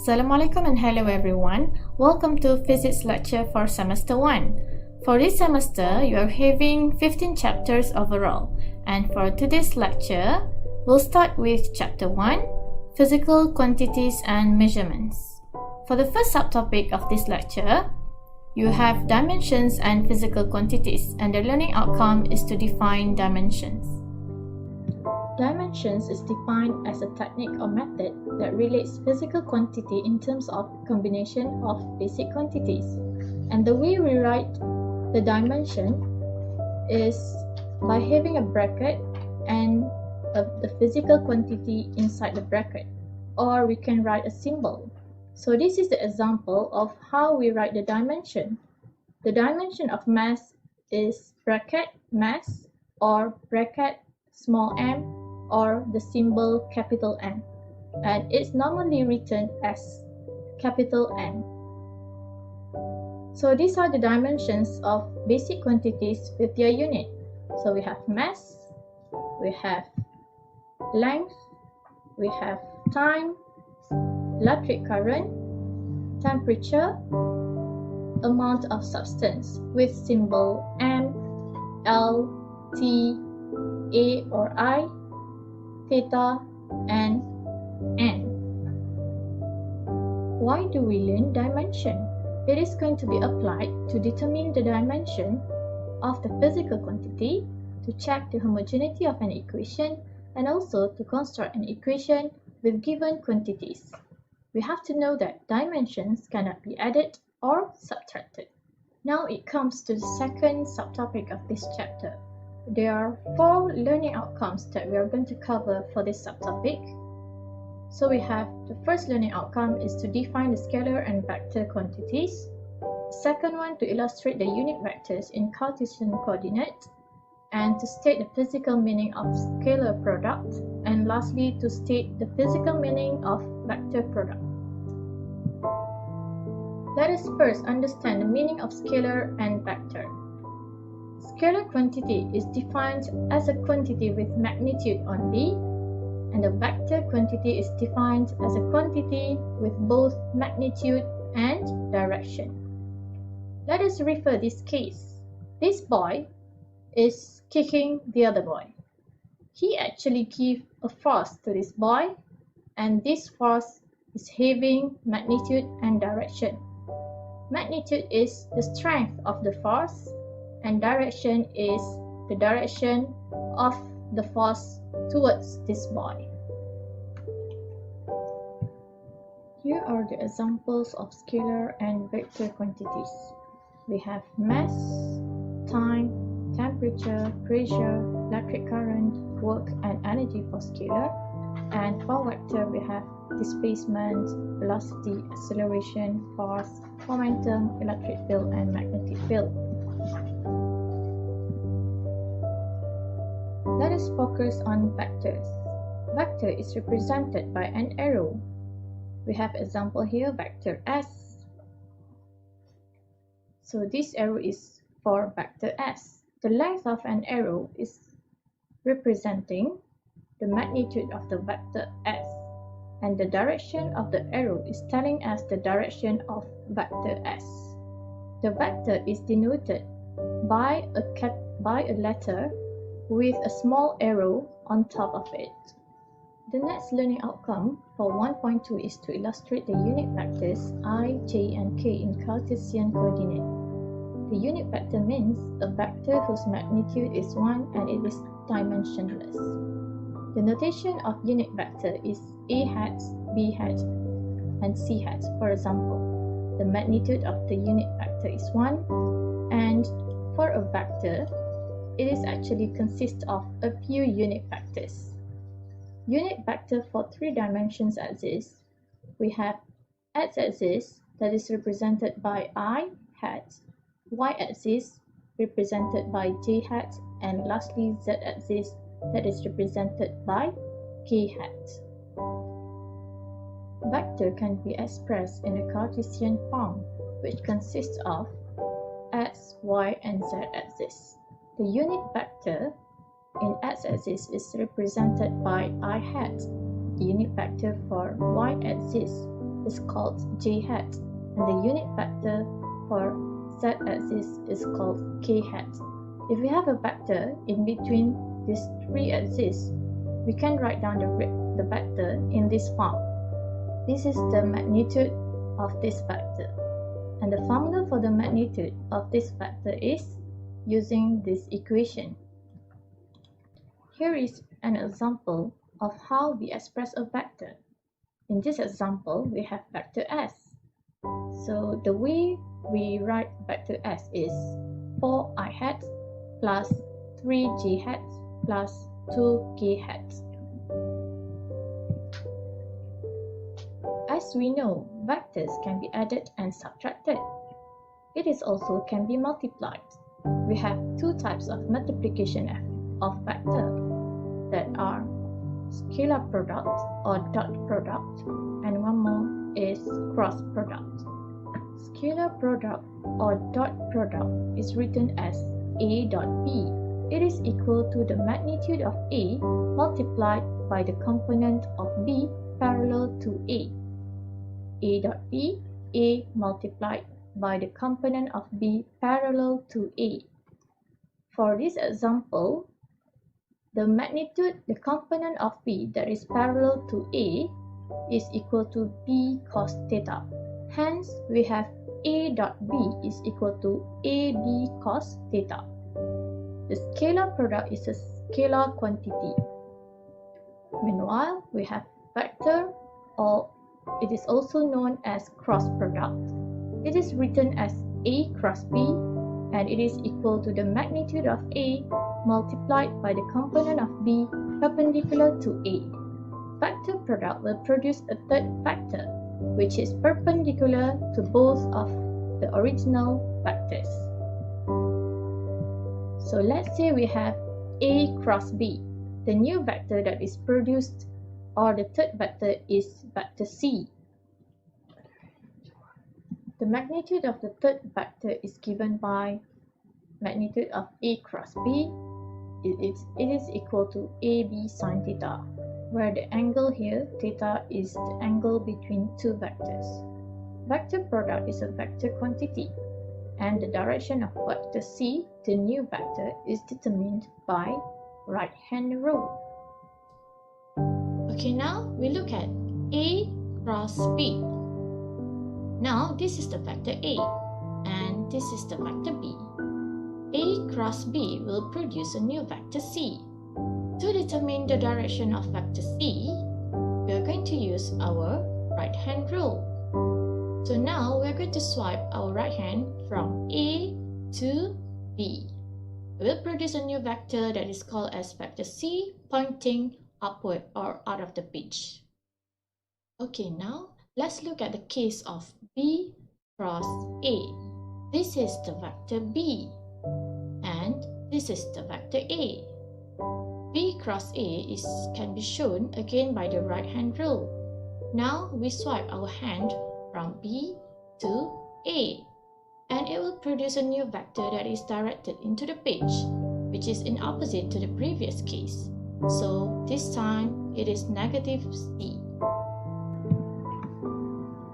Assalamualaikum and hello everyone. Welcome to Physics lecture for semester 1. For this semester, you are having 15 chapters overall. And for today's lecture, we'll start with chapter 1, Physical Quantities and Measurements. For the first subtopic of this lecture, you have dimensions and physical quantities, and the learning outcome is to define dimensions. Dimensions is defined as a technique or method that relates physical quantity in terms of combination of basic quantities. And the way we write the dimension is by having a bracket and the physical quantity inside the bracket, or we can write a symbol. So this is the example of how we write the dimension. The dimension of mass is bracket mass or bracket small m or the symbol capital M, and it's normally written as capital M. So these are the dimensions of basic quantities with their unit. So we have mass, we have length, we have time, electric current, temperature, amount of substance with symbol M, L, T, A or I, theta, and n. Why do we learn dimension? It is going to be applied to determine the dimension of the physical quantity, to check the homogeneity of an equation, and also to construct an equation with given quantities. We have to know that dimensions cannot be added or subtracted. Now it comes to the second subtopic of this chapter. There are 4 learning outcomes that we are going to cover for this subtopic. So we have the first learning outcome is to define the scalar and vector quantities. The second one, to illustrate the unit vectors in Cartesian coordinate, and to state the physical meaning of scalar product, and lastly to state the physical meaning of vector product. Let us first understand the meaning of scalar and vector. Scalar quantity is defined as a quantity with magnitude only, and a vector quantity is defined as a quantity with both magnitude and direction. Let us refer this case. This boy is kicking the other boy. He actually gives a force to this boy, and this force is having magnitude and direction. Magnitude is the strength of the force, and direction is the direction of the force towards this boy. Here are the examples of scalar and vector quantities. We have mass, time, temperature, pressure, electric current, work, and energy for scalar. And for vector, we have displacement, velocity, acceleration, force, momentum, electric field, and magnetic field. Let us focus on vectors. Vector is represented by an arrow. We have example here, vector S. So this arrow is for vector S. The length of an arrow is representing the magnitude of the vector S, and the direction of the arrow is telling us the direction of vector S. The vector is denoted by a letter with a small arrow on top of it. The next learning outcome for 1.2 is to illustrate the unit vectors I, j, and k in Cartesian coordinate. The unit vector means a vector whose magnitude is 1 and it is dimensionless. The notation of unit vector is a hat, b hat, and c hat. For example, the magnitude of the unit vector is 1, and for a vector, it is actually consists of a few unit vectors. Unit vector for 3 dimensions axis. We have x-axis that is represented by I hat, y-axis represented by j hat, and lastly z-axis that is represented by k hat. Vector can be expressed in a Cartesian form, which consists of x, y, and z axis. The unit vector in x-axis is represented by I hat. The unit vector for y-axis is called j hat, and the unit vector for z-axis is called k hat. If we have a vector in between these three axes, we can write down the vector in this form. This is the magnitude of this vector, and the formula for the magnitude of this vector is using this equation. Here is an example of how we express a vector. In this example, we have vector s. So the way we write vector s is 4i hat plus 3j hat plus 2k hat. As we know, vectors can be added and subtracted. It is also can be multiplied. We have two types of multiplication of vector that are scalar product or dot product, and one more is cross product. Scalar product or dot product is written as A dot B. It is equal to the magnitude of A multiplied by the component of B parallel to A. A dot B, A multiplied by the component of B parallel to A. For this example, the magnitude, the component of B that is parallel to A is equal to B cos theta. Hence, we have A dot B is equal to AB cos theta. The scalar product is a scalar quantity. Meanwhile, we have vector, or it is also known as cross product. It is written as A cross B, and it is equal to the magnitude of A multiplied by the component of B perpendicular to A. Vector product will produce a third vector, which is perpendicular to both of the original vectors. So let's say we have A cross B. The new vector that is produced, or the third vector, is vector C. The magnitude of the third vector is given by magnitude of A cross B. It is equal to AB sin theta, where the angle here, theta, is the angle between two vectors. Vector product is a vector quantity, and the direction of vector C, the new vector, is determined by right-hand rule. Okay, now we look at A cross B. Now this is the vector A, and this is the vector B. A cross B will produce a new vector C. To determine the direction of vector C, we are going to use our right-hand rule. So now we are going to swipe our right hand from A to B. We will produce a new vector that is called as vector C pointing upward or out of the page. Okay, now let's look at the case of B cross A. This is the vector B, and this is the vector A. B cross A can be shown again by the right-hand rule. Now we swipe our hand from B to A, and it will produce a new vector that is directed into the page, which is in opposite to the previous case. So this time it is negative C.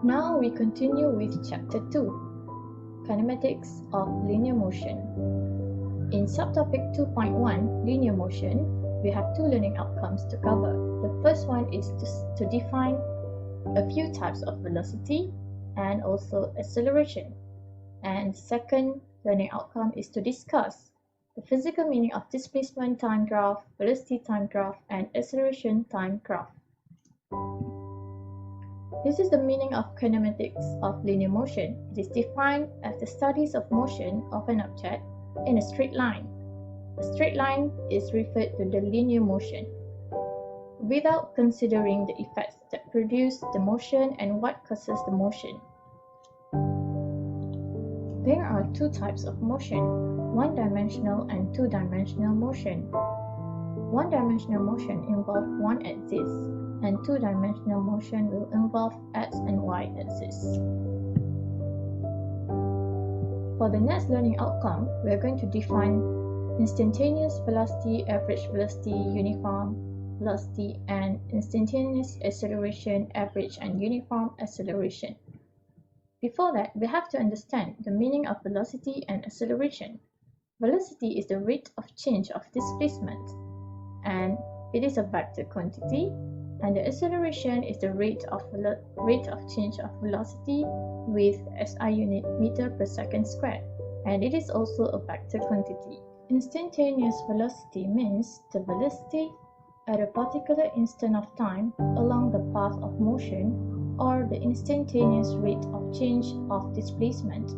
Now we continue with chapter 2, kinematics of linear motion. In subtopic 2.1, linear motion, we have two learning outcomes to cover. The first one is to define a few types of velocity and also acceleration. And second learning outcome is to discuss the physical meaning of displacement time graph, velocity time graph, and acceleration time graph. This is the meaning of kinematics of linear motion. It is defined as the studies of motion of an object in a straight line. A straight line is referred to the linear motion, without considering the effects that produce the motion and what causes the motion. There are two types of motion, one-dimensional and two-dimensional motion. One-dimensional motion involves one axis, and two-dimensional motion will involve x and y axis. For the next learning outcome, we are going to define instantaneous velocity, average velocity, uniform, velocity, and instantaneous acceleration, average and uniform acceleration. Before that, we have to understand the meaning of velocity and acceleration. Velocity is the rate of change of displacement, and it is a vector quantity, and the acceleration is the rate of change of velocity with SI unit meter per second squared, and it is also a vector quantity. Instantaneous velocity means the velocity at a particular instant of time along the path of motion, or the instantaneous rate of change of displacement.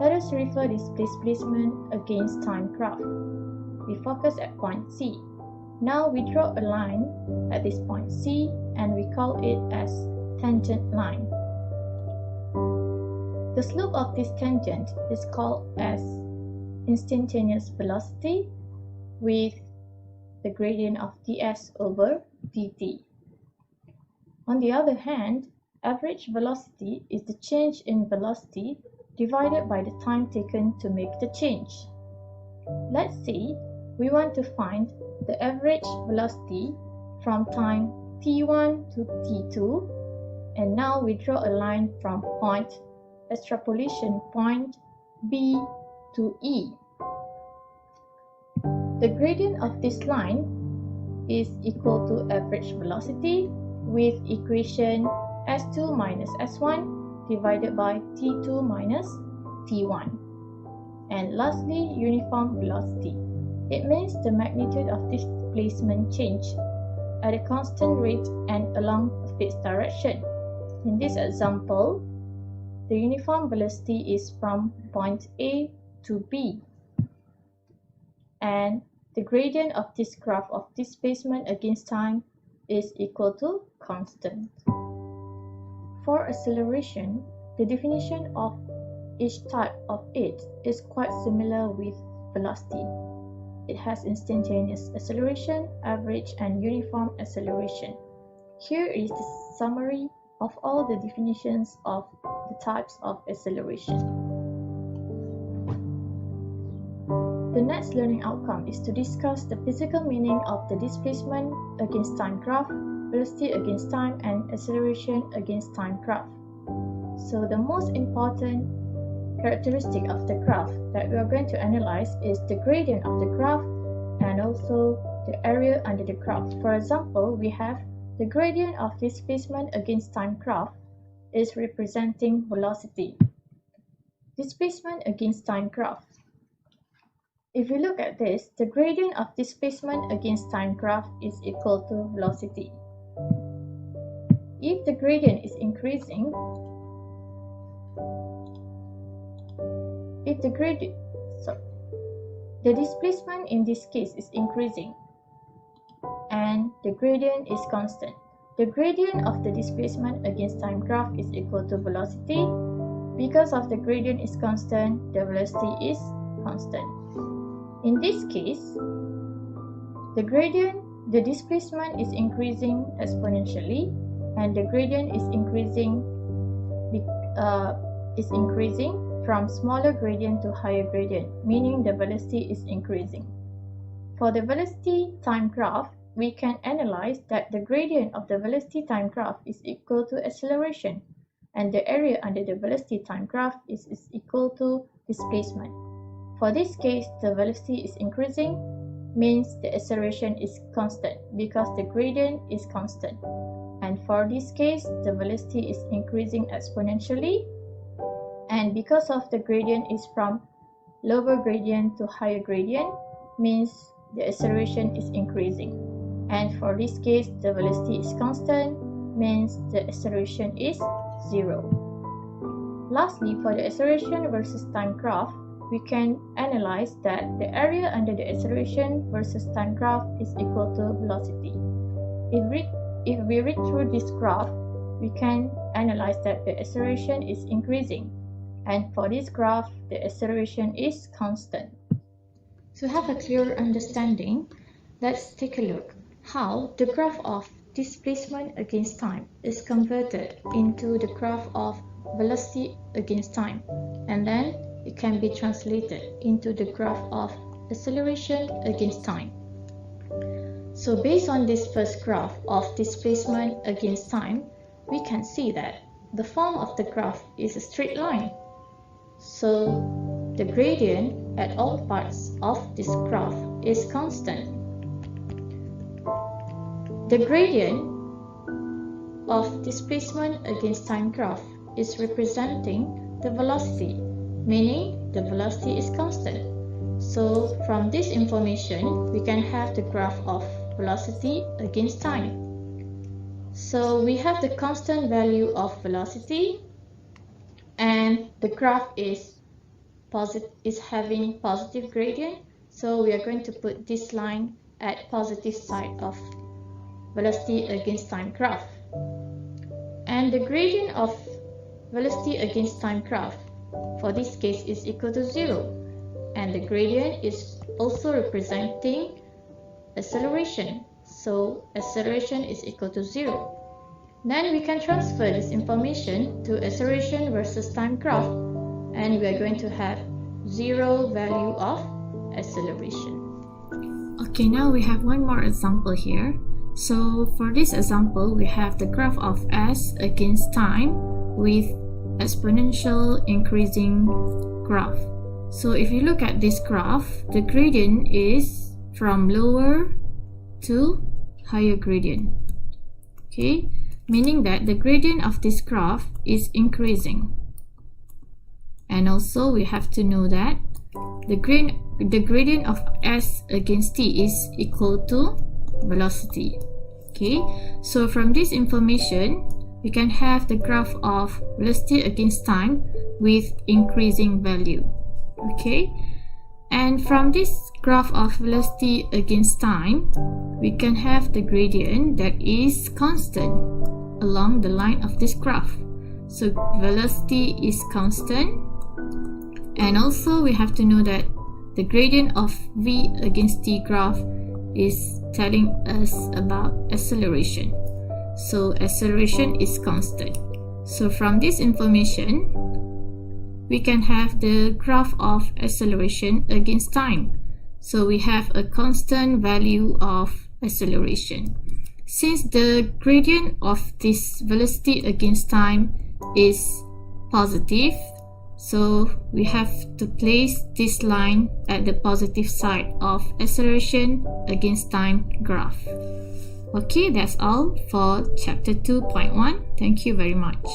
Let us refer this displacement against time graph. We focus at point C. Now we draw a line at this point C and we call it as tangent line. The slope of this tangent is called as instantaneous velocity with the gradient of ds over dt. On the other hand, average velocity is the change in velocity divided by the time taken to make the change. Let's say we want to find the average velocity from time t1 to t2, and now we draw a line from extrapolation point B to E. The gradient of this line is equal to average velocity with equation s2 minus s1 divided by t2 minus t1. And lastly, uniform velocity. It means the magnitude of displacement change at a constant rate and along a fixed direction. In this example, the uniform velocity is from point A to B, and the gradient of this graph of displacement against time is equal to constant. For acceleration, the definition of each type of it is quite similar with velocity. It has instantaneous acceleration, average and uniform acceleration. Here is the summary of all the definitions of the types of acceleration. The next learning outcome is to discuss the physical meaning of the displacement against time graph, velocity against time, and acceleration against time graph. So the most important characteristic of the graph that we are going to analyze is the gradient of the graph and also the area under the graph. For example, we have the gradient of displacement against time graph is representing velocity. Displacement against time graph. If we look at this, the gradient of displacement against time graph is equal to velocity. If the gradient is increasing, the displacement in this case is increasing and the gradient is constant. The gradient of the displacement against time graph is equal to velocity. Because of the gradient is constant, the velocity is constant. In this case, the displacement is increasing exponentially and the gradient is increasing from smaller gradient to higher gradient, meaning the velocity is increasing. For the velocity time graph, we can analyze that the gradient of the velocity time graph is equal to acceleration, and the area under the velocity time graph is equal to displacement. For this case, the velocity is increasing, means the acceleration is constant because the gradient is constant. And for this case, the velocity is increasing exponentially, and because of the gradient is from lower gradient to higher gradient, means the acceleration is increasing. And for this case, the velocity is constant, means the acceleration is 0. Lastly, for the acceleration versus time graph, we can analyze that the area under the acceleration versus time graph is equal to velocity. If we read through this graph, we can analyze that the acceleration is increasing, and for this graph, the acceleration is constant. To have a clearer understanding, let's take a look how the graph of displacement against time is converted into the graph of velocity against time, and then it can be translated into the graph of acceleration against time. So based on this first graph of displacement against time, we can see that the form of the graph is a straight line. So the gradient at all parts of this graph is constant. The gradient of displacement against time graph is representing the velocity, meaning the velocity is constant. So from this information, we can have the graph of velocity against time. So we have the constant value of velocity, and the graph is having positive gradient. So we are going to put this line at positive side of velocity against time graph. And the gradient of velocity against time graph for this case is equal to 0. And the gradient is also representing acceleration. So acceleration is equal to 0. Then we can transfer this information to acceleration versus time graph, and we are going to have 0 value of acceleration. Okay, now we have one more example here. So for this example, we have the graph of s against time with exponential increasing graph. So if you look at this graph, the gradient is from lower to higher gradient. Okay, meaning that the gradient of this graph is increasing. And also we have to know that the gradient of s against t is equal to velocity. Okay, so from this information, we can have the graph of velocity against time with increasing value. Okay, and from this graph of velocity against time, we can have the gradient that is constant along the line of this graph. So velocity is constant, and also we have to know that the gradient of v against t graph is telling us about acceleration. So acceleration is constant. So from this information, we can have the graph of acceleration against time. So we have a constant value of acceleration. Since the gradient of this velocity against time is positive, so we have to place this line at the positive side of acceleration against time graph. Okay, that's all for chapter 2.1. Thank you very much.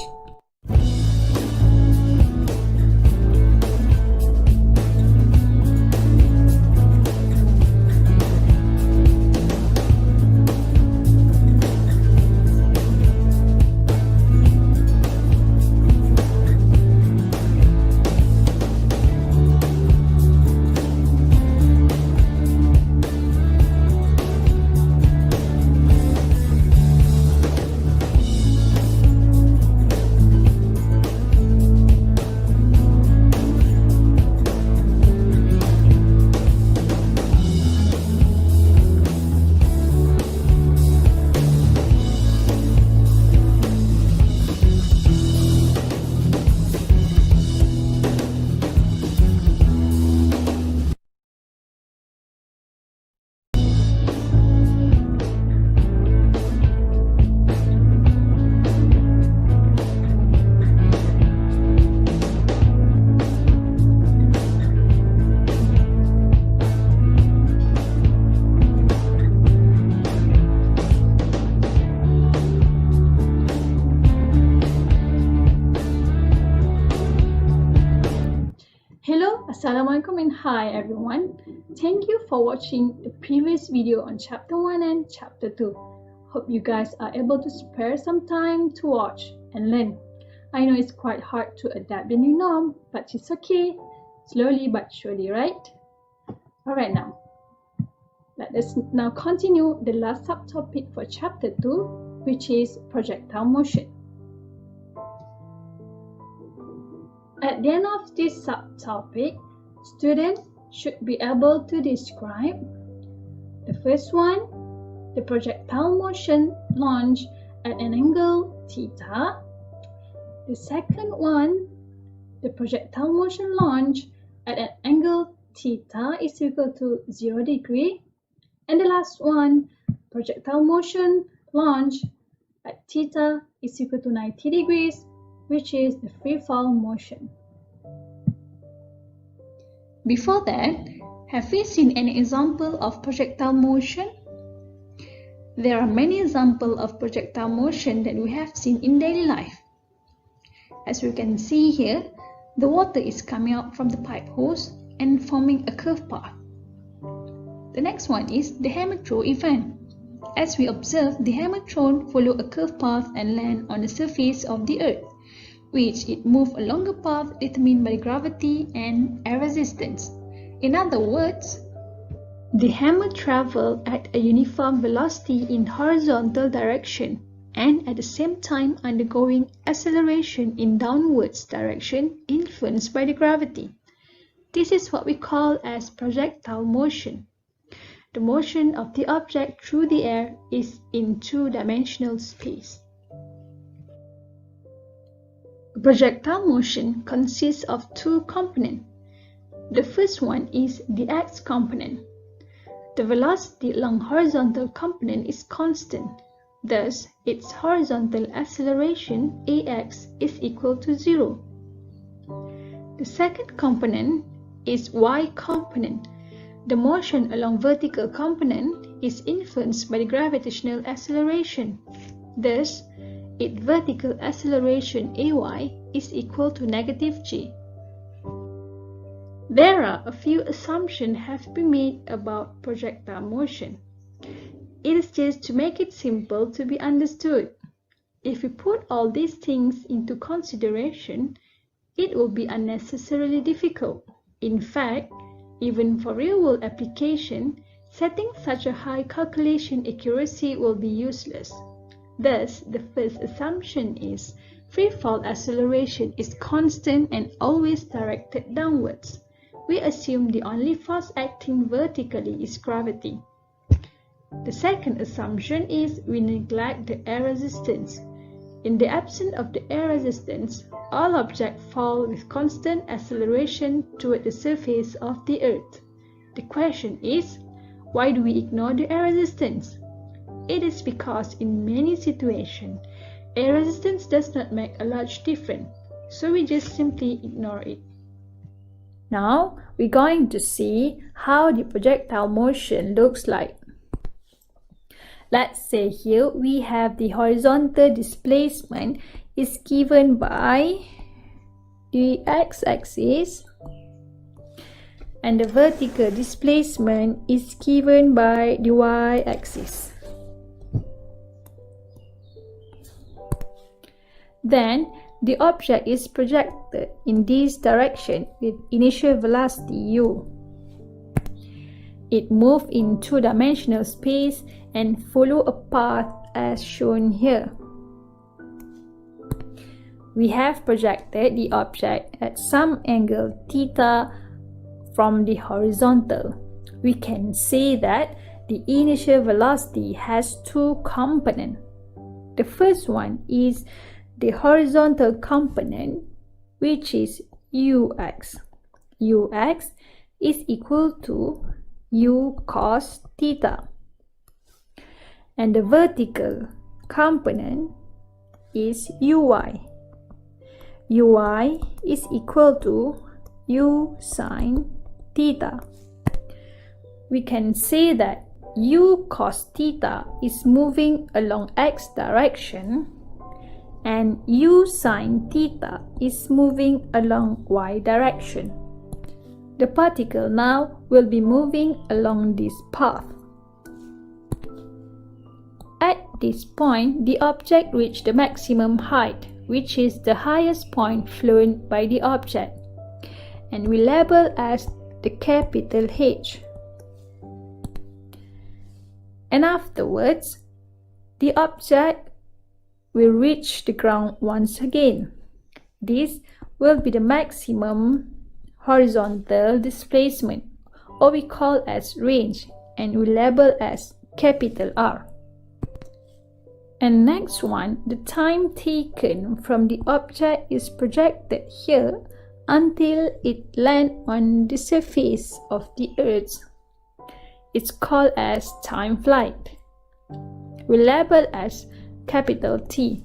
Assalamualaikum and hi everyone. Thank you for watching the previous video on chapter 1 and chapter 2. Hope you guys are able to spare some time to watch and learn. I know it's quite hard to adapt the new norm, but it's okay. Slowly but surely, right? Alright, now let us now continue the last subtopic for chapter 2, which is projectile motion. At the end of this subtopic, students should be able to describe the first one, the projectile motion launched at an angle theta. The second one, the projectile motion launched at an angle theta is equal to 0 degree. And the last one, projectile motion launch at theta is equal to 90 degrees, which is the free fall motion. Before that, have we seen any example of projectile motion? There are many examples of projectile motion that we have seen in daily life. As we can see here, the water is coming out from the pipe hose and forming a curved path. The next one is the hammer throw event. As we observe, the hammer thrown follow a curved path and land on the surface of the earth, which it moves along a path determined by gravity and air resistance. In other words, the hammer travels at a uniform velocity in horizontal direction and at the same time undergoing acceleration in downwards direction influenced by the gravity. This is what we call as projectile motion. The motion of the object through the air is in two-dimensional space. Projectile motion consists of two components. The first one is the x component. The velocity along horizontal component is constant. Thus, its horizontal acceleration ax is equal to 0. The second component is y component. The motion along vertical component is influenced by the gravitational acceleration. Thus, its vertical acceleration ay is equal to -g. There are a few assumptions have been made about projectile motion. It is just to make it simple to be understood. If we put all these things into consideration, it will be unnecessarily difficult. In fact, even for real-world application, setting such a high calculation accuracy will be useless. Thus, the first assumption is free fall acceleration is constant and always directed downwards. We assume the only force acting vertically is gravity. The second assumption is we neglect the air resistance. In the absence of the air resistance, all objects fall with constant acceleration toward the surface of the Earth. The question is, why do we ignore the air resistance? It is because in many situations, air resistance does not make a large difference, so we just simply ignore it. Now, we're going to see how the projectile motion looks like. Let's say here we have the horizontal displacement is given by the x-axis and the vertical displacement is given by the y-axis. Then the object is projected in this direction with initial velocity u. It moves in two-dimensional space and follow a path as shown here. We have projected the object at some angle theta from the horizontal. We can say that the initial velocity has two components. The first one is the horizontal component, which is ux. Ux is equal to u cos theta. And the vertical component is uy. Uy is equal to u sin theta. We can say that u cos theta is moving along x direction and u sin theta is moving along y direction. The particle now will be moving along this path. At this point, the object reached the maximum height, which is the highest point flown by the object, and we label as the capital H. And afterwards, the object will reach the ground once again. This will be the maximum horizontal displacement, or we call as range, and we label as capital R. And next one, the time taken from the object is projected here until it lands on the surface of the Earth. It's called as time flight. We label as capital T.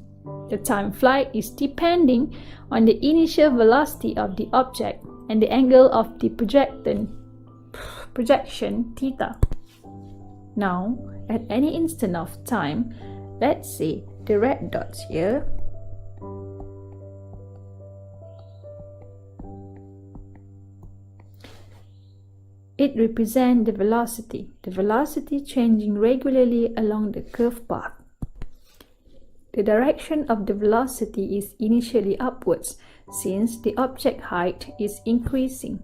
The time flight is depending on the initial velocity of the object and the angle of the projection theta. Now, at any instant of time, let's say the red dots here, it represents the velocity changing regularly along the curved path. The direction of the velocity is initially upwards since the object height is increasing.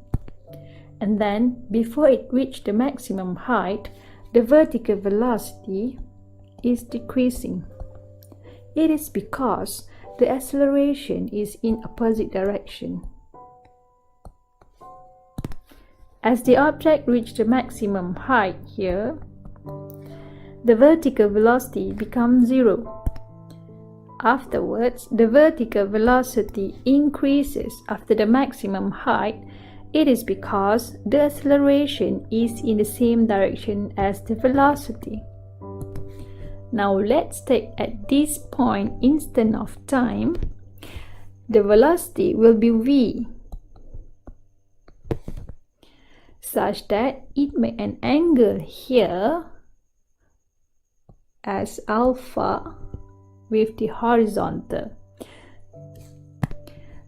And then, before it reaches the maximum height, the vertical velocity is decreasing. It is because the acceleration is in opposite direction. As the object reaches the maximum height here, the vertical velocity becomes 0. Afterwards, the vertical velocity increases after the maximum height. It is because the acceleration is in the same direction as the velocity. Now let's take at this point instant of time, the velocity will be v, such that it makes an angle here as alpha with the horizontal.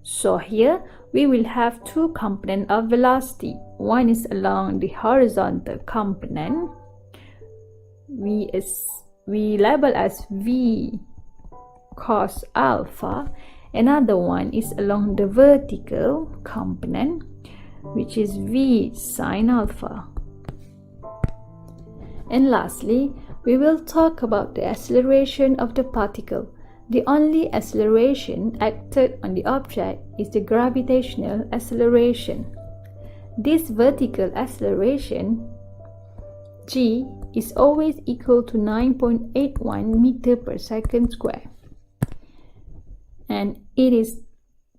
So here we will have two components of velocity. One is along the horizontal component, we label as v cos alpha. Another one is along the vertical component, which is v sin alpha. And lastly, we will talk about the acceleration of the particle. The only acceleration acted on the object is the gravitational acceleration. This vertical acceleration, g, is always equal to 9.81 meter per second square. And it is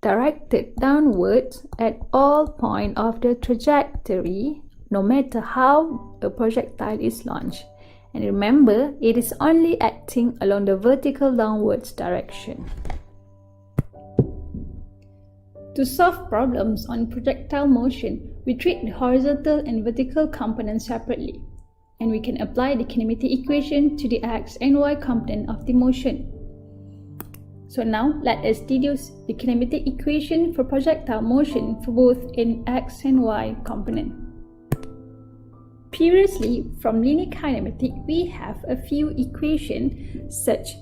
directed downwards at all points of the trajectory, no matter how a projectile is launched. And remember, it is only acting along the vertical downwards direction. To solve problems on projectile motion, we treat the horizontal and vertical components separately, and we can apply the kinematic equation to the x and y component of the motion. So now, let us deduce the kinematic equation for projectile motion for both in x and y component. Previously, from linear kinematic, we have a few equations such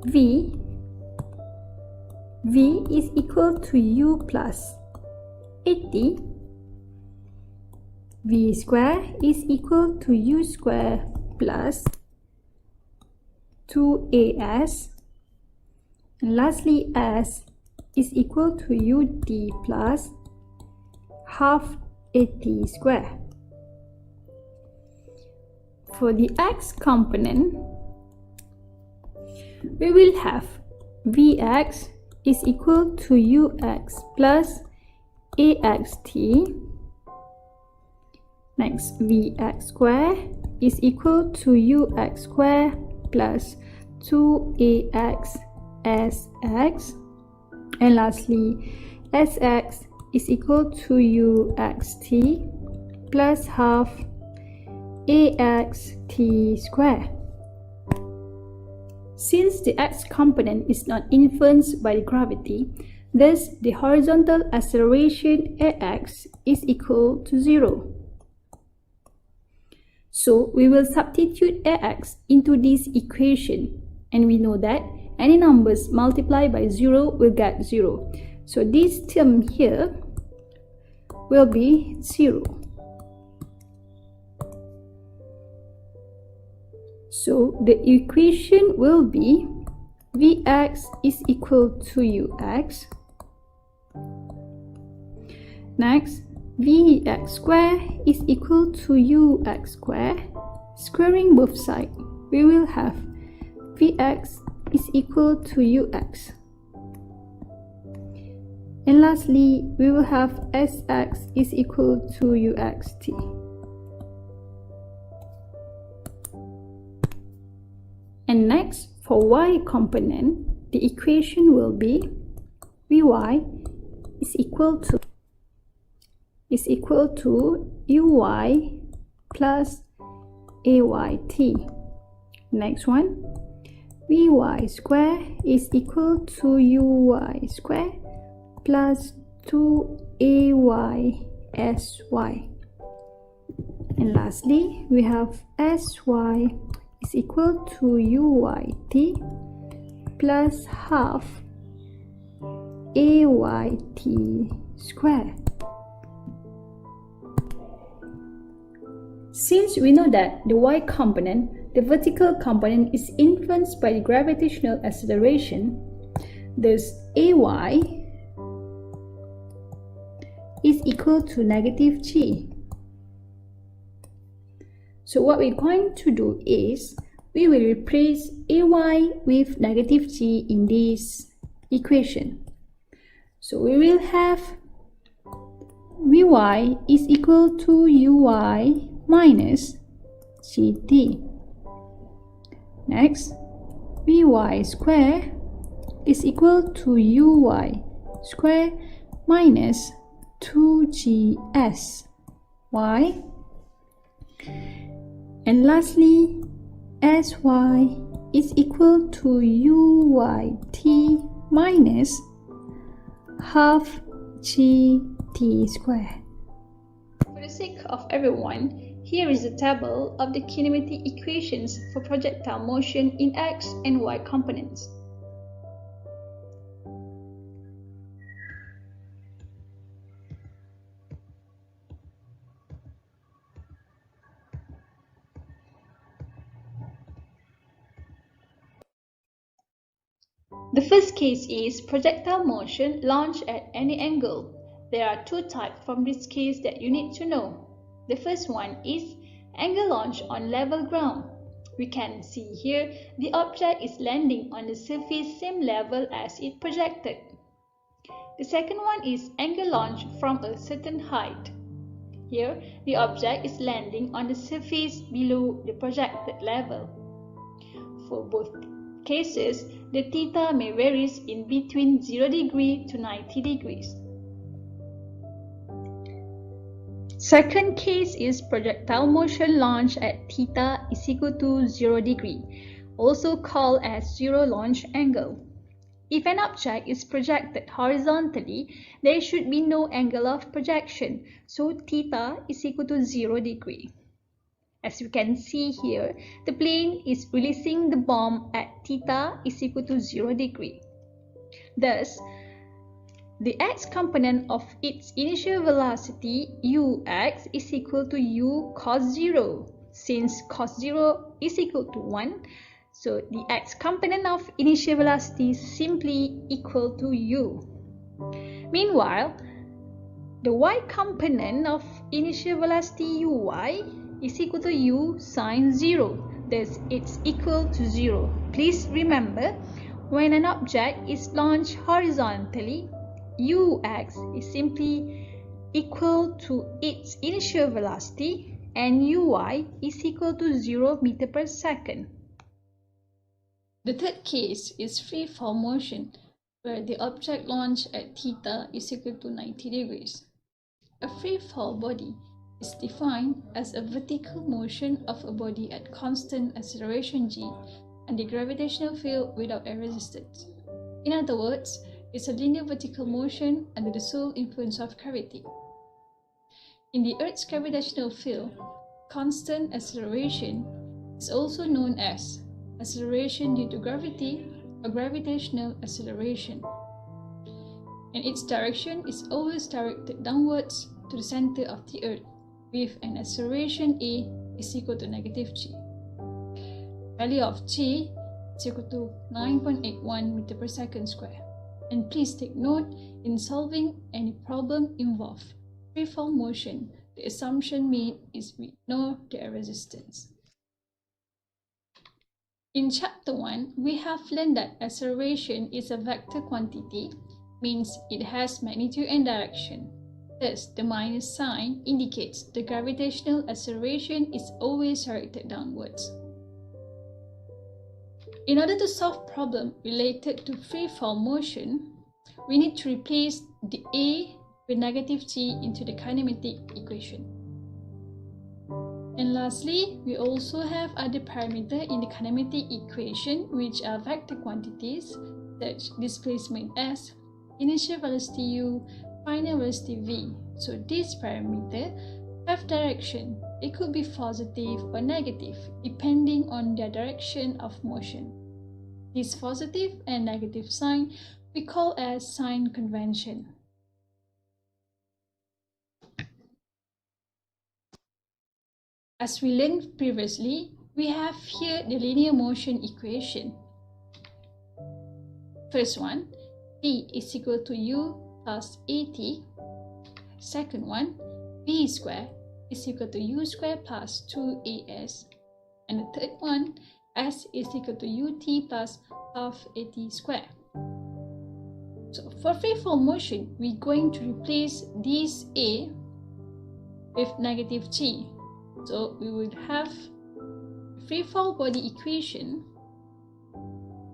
v is equal to u plus 80, v square is equal to u square plus 2as, and lastly s is equal to ud plus half 80 square. For the x component, we will have vx is equal to ux plus axt. Next, vx square is equal to ux square plus 2ax sx. And lastly, sx is equal to uxt plus half axt square. Since the x component is not influenced by the gravity, thus the horizontal acceleration ax is equal to 0. So we will substitute ax into this equation, and we know that any numbers multiplied by 0 will get 0. So this term here will be 0. So the equation will be Vx is equal to Ux. Next, Vx square is equal to Ux square. Squaring both sides, we will have Vx is equal to Ux. And lastly, we will have Sx is equal to Uxt. And next, for y component, the equation will be Vy is equal to uy plus ayt. Next one, Vy square is equal to uy square plus 2ay sy. And lastly, we have sy is equal to uyt plus half ayt square. Since we know that the y component, the vertical component, is influenced by the gravitational acceleration, thus ay is equal to negative g. So what we're going to do is, we will replace ay with negative g in this equation. So we will have Vy is equal to uy minus gt. Next, Vy square is equal to uy square minus 2gs y. And lastly, sy is equal to uyt minus half gt square. For the sake of everyone, here is a table of the kinematic equations for projectile motion in x and y components. The first case is projectile motion launched at any angle. There are two types from this case that you need to know. The first one is angle launch on level ground. We can see here the object is landing on the surface same level as it projected. The second one is angle launch from a certain height. Here, the object is landing on the surface below the projected level. For both cases, the theta may vary in between 0 degree to 90 degrees. Second case is projectile motion launched at theta is equal to 0 degree, also called as zero launch angle. If an object is projected horizontally, there should be no angle of projection, so theta is equal to 0 degree. As you can see here, the plane is releasing the bomb at theta is equal to 0 degree. Thus, the x component of its initial velocity ux is equal to u cos 0. Since cos 0 is equal to 1, so the x component of initial velocity is simply equal to u. Meanwhile, the y component of initial velocity uy is equal to u sine 0, thus it's equal to 0. Please remember, when an object is launched horizontally, ux is simply equal to its initial velocity and uy is equal to 0 meter per second. The third case is free fall motion, where the object launched at theta is equal to 90 degrees. A free fall body is defined as a vertical motion of a body at constant acceleration g and the gravitational field without a resistance. In other words, it's a linear vertical motion under the sole influence of gravity. In the Earth's gravitational field, constant acceleration is also known as acceleration due to gravity or gravitational acceleration, and its direction is always directed downwards to the center of the Earth, with an acceleration a is equal to negative g. Value of g is equal to 9.81 meter per second square. And please take note, in solving any problem involved free fall motion, the assumption made is we ignore the resistance. In chapter 1, we have learned that acceleration is a vector quantity, means it has magnitude and direction. Thus, the minus sign indicates the gravitational acceleration is always directed downwards. In order to solve problem related to free-fall motion, we need to replace the A with negative g into the kinematic equation. And lastly, we also have other parameters in the kinematic equation, which are vector quantities such displacement s, initial velocity u, final velocity v. So these parameters have direction. It could be positive or negative depending on their direction of motion. This positive and negative sign we call as sign convention. As we learned previously, we have here the linear motion equation. First one, v is equal to u plus at. Second one, v square is equal to u square plus 2as. And the third one, s is equal to ut plus half at square. So for free-fall motion, we're going to replace this a with negative g. So we would have free-fall body equation,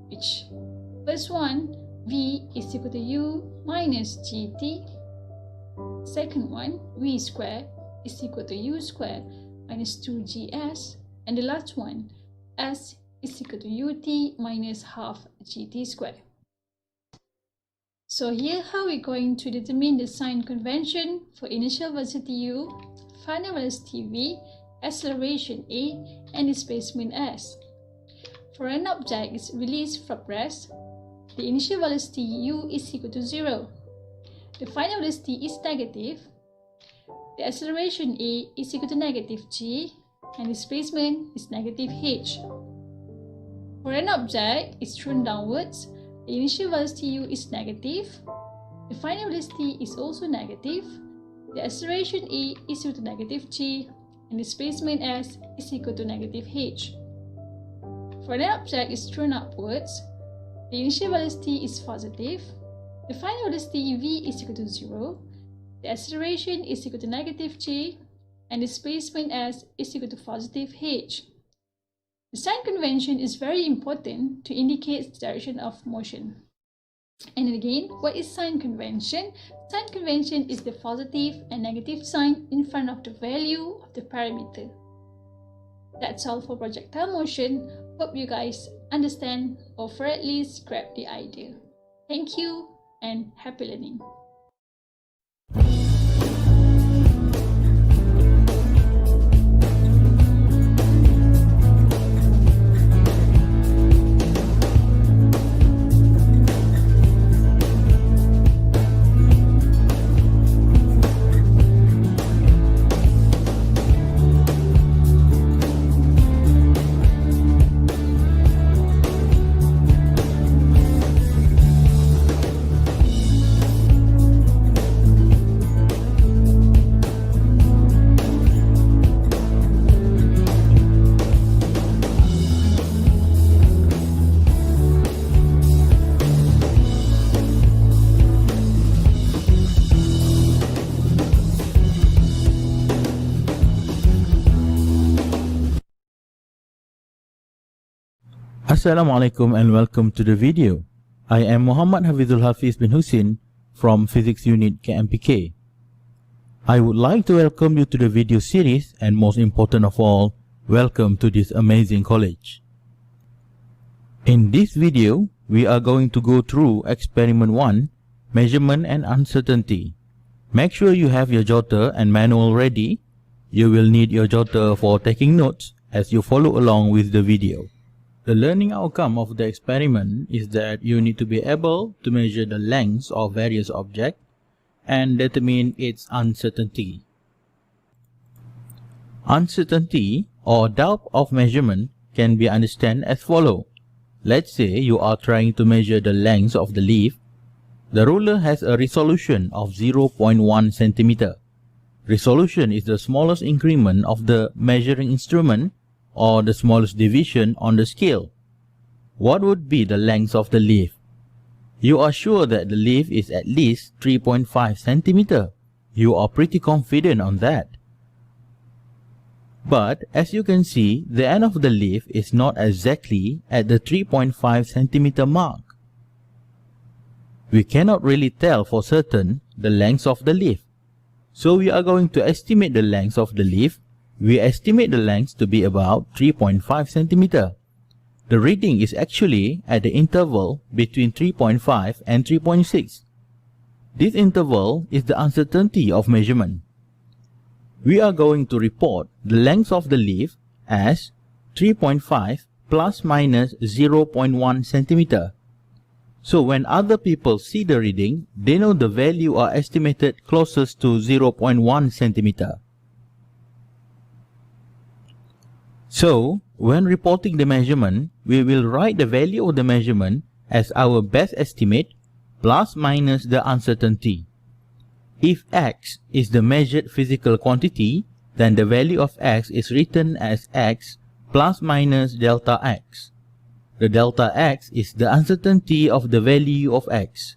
which first one, v is equal to u minus gt. Second one, v square is equal to u square minus 2gs. And the last one, s is equal to ut minus half gt square. So here how we're going to determine the sign convention for initial velocity u, final velocity v, acceleration a, and displacement s. For an object is released from rest, the initial velocity u is equal to 0. The final velocity is negative. The acceleration a is equal to negative g, and displacement is negative h. For an object is thrown downwards, the initial velocity u is negative. The final velocity is also negative. The acceleration a is equal to negative g, and displacement s is equal to negative h. For an object is thrown upwards, the initial velocity is positive. The final velocity v is equal to 0. The acceleration is equal to negative g, and displacement s is equal to positive h. The sign convention is very important to indicate the direction of motion. And again, what is sign convention? Sign convention is the positive and negative sign in front of the value of the parameter. That's all for projectile motion. Hope you guys understand or for at least grab the idea. Thank you and happy learning. Assalamualaikum and welcome to the video. I am Muhammad Hafizul Hafiz bin Husin from Physics Unit KMPK. I would like to welcome you to the video series and most important of all, welcome to this amazing college. In this video, we are going to go through Experiment 1, Measurement and Uncertainty. Make sure you have your jotter and manual ready. You will need your jotter for taking notes as you follow along with the video. The learning outcome of the experiment is that you need to be able to measure the lengths of various objects and determine its uncertainty. Uncertainty or doubt of measurement can be understood as follows. Let's say you are trying to measure the length of the leaf. The ruler has a resolution of 0.1 cm. Resolution is the smallest increment of the measuring instrument or the smallest division on the scale. What would be the length of the leaf? You are sure that the leaf is at least 3.5 cm. You are pretty confident on that. But as you can see, the end of the leaf is not exactly at the 3.5 cm mark. We cannot really tell for certain the length of the leaf. So we are going to estimate the length of the leaf. We estimate the length to be about 3.5 cm. The reading is actually at the interval between 3.5 and 3.6. This interval is the uncertainty of measurement. We are going to report the length of the leaf as 3.5 plus minus 0.1 cm. So when other people see the reading, they know the value are estimated closest to 0.1 cm. So when reporting the measurement, we will write the value of the measurement as our best estimate plus minus the uncertainty. If x is the measured physical quantity, then the value of x is written as x plus minus delta x. The delta x is the uncertainty of the value of x.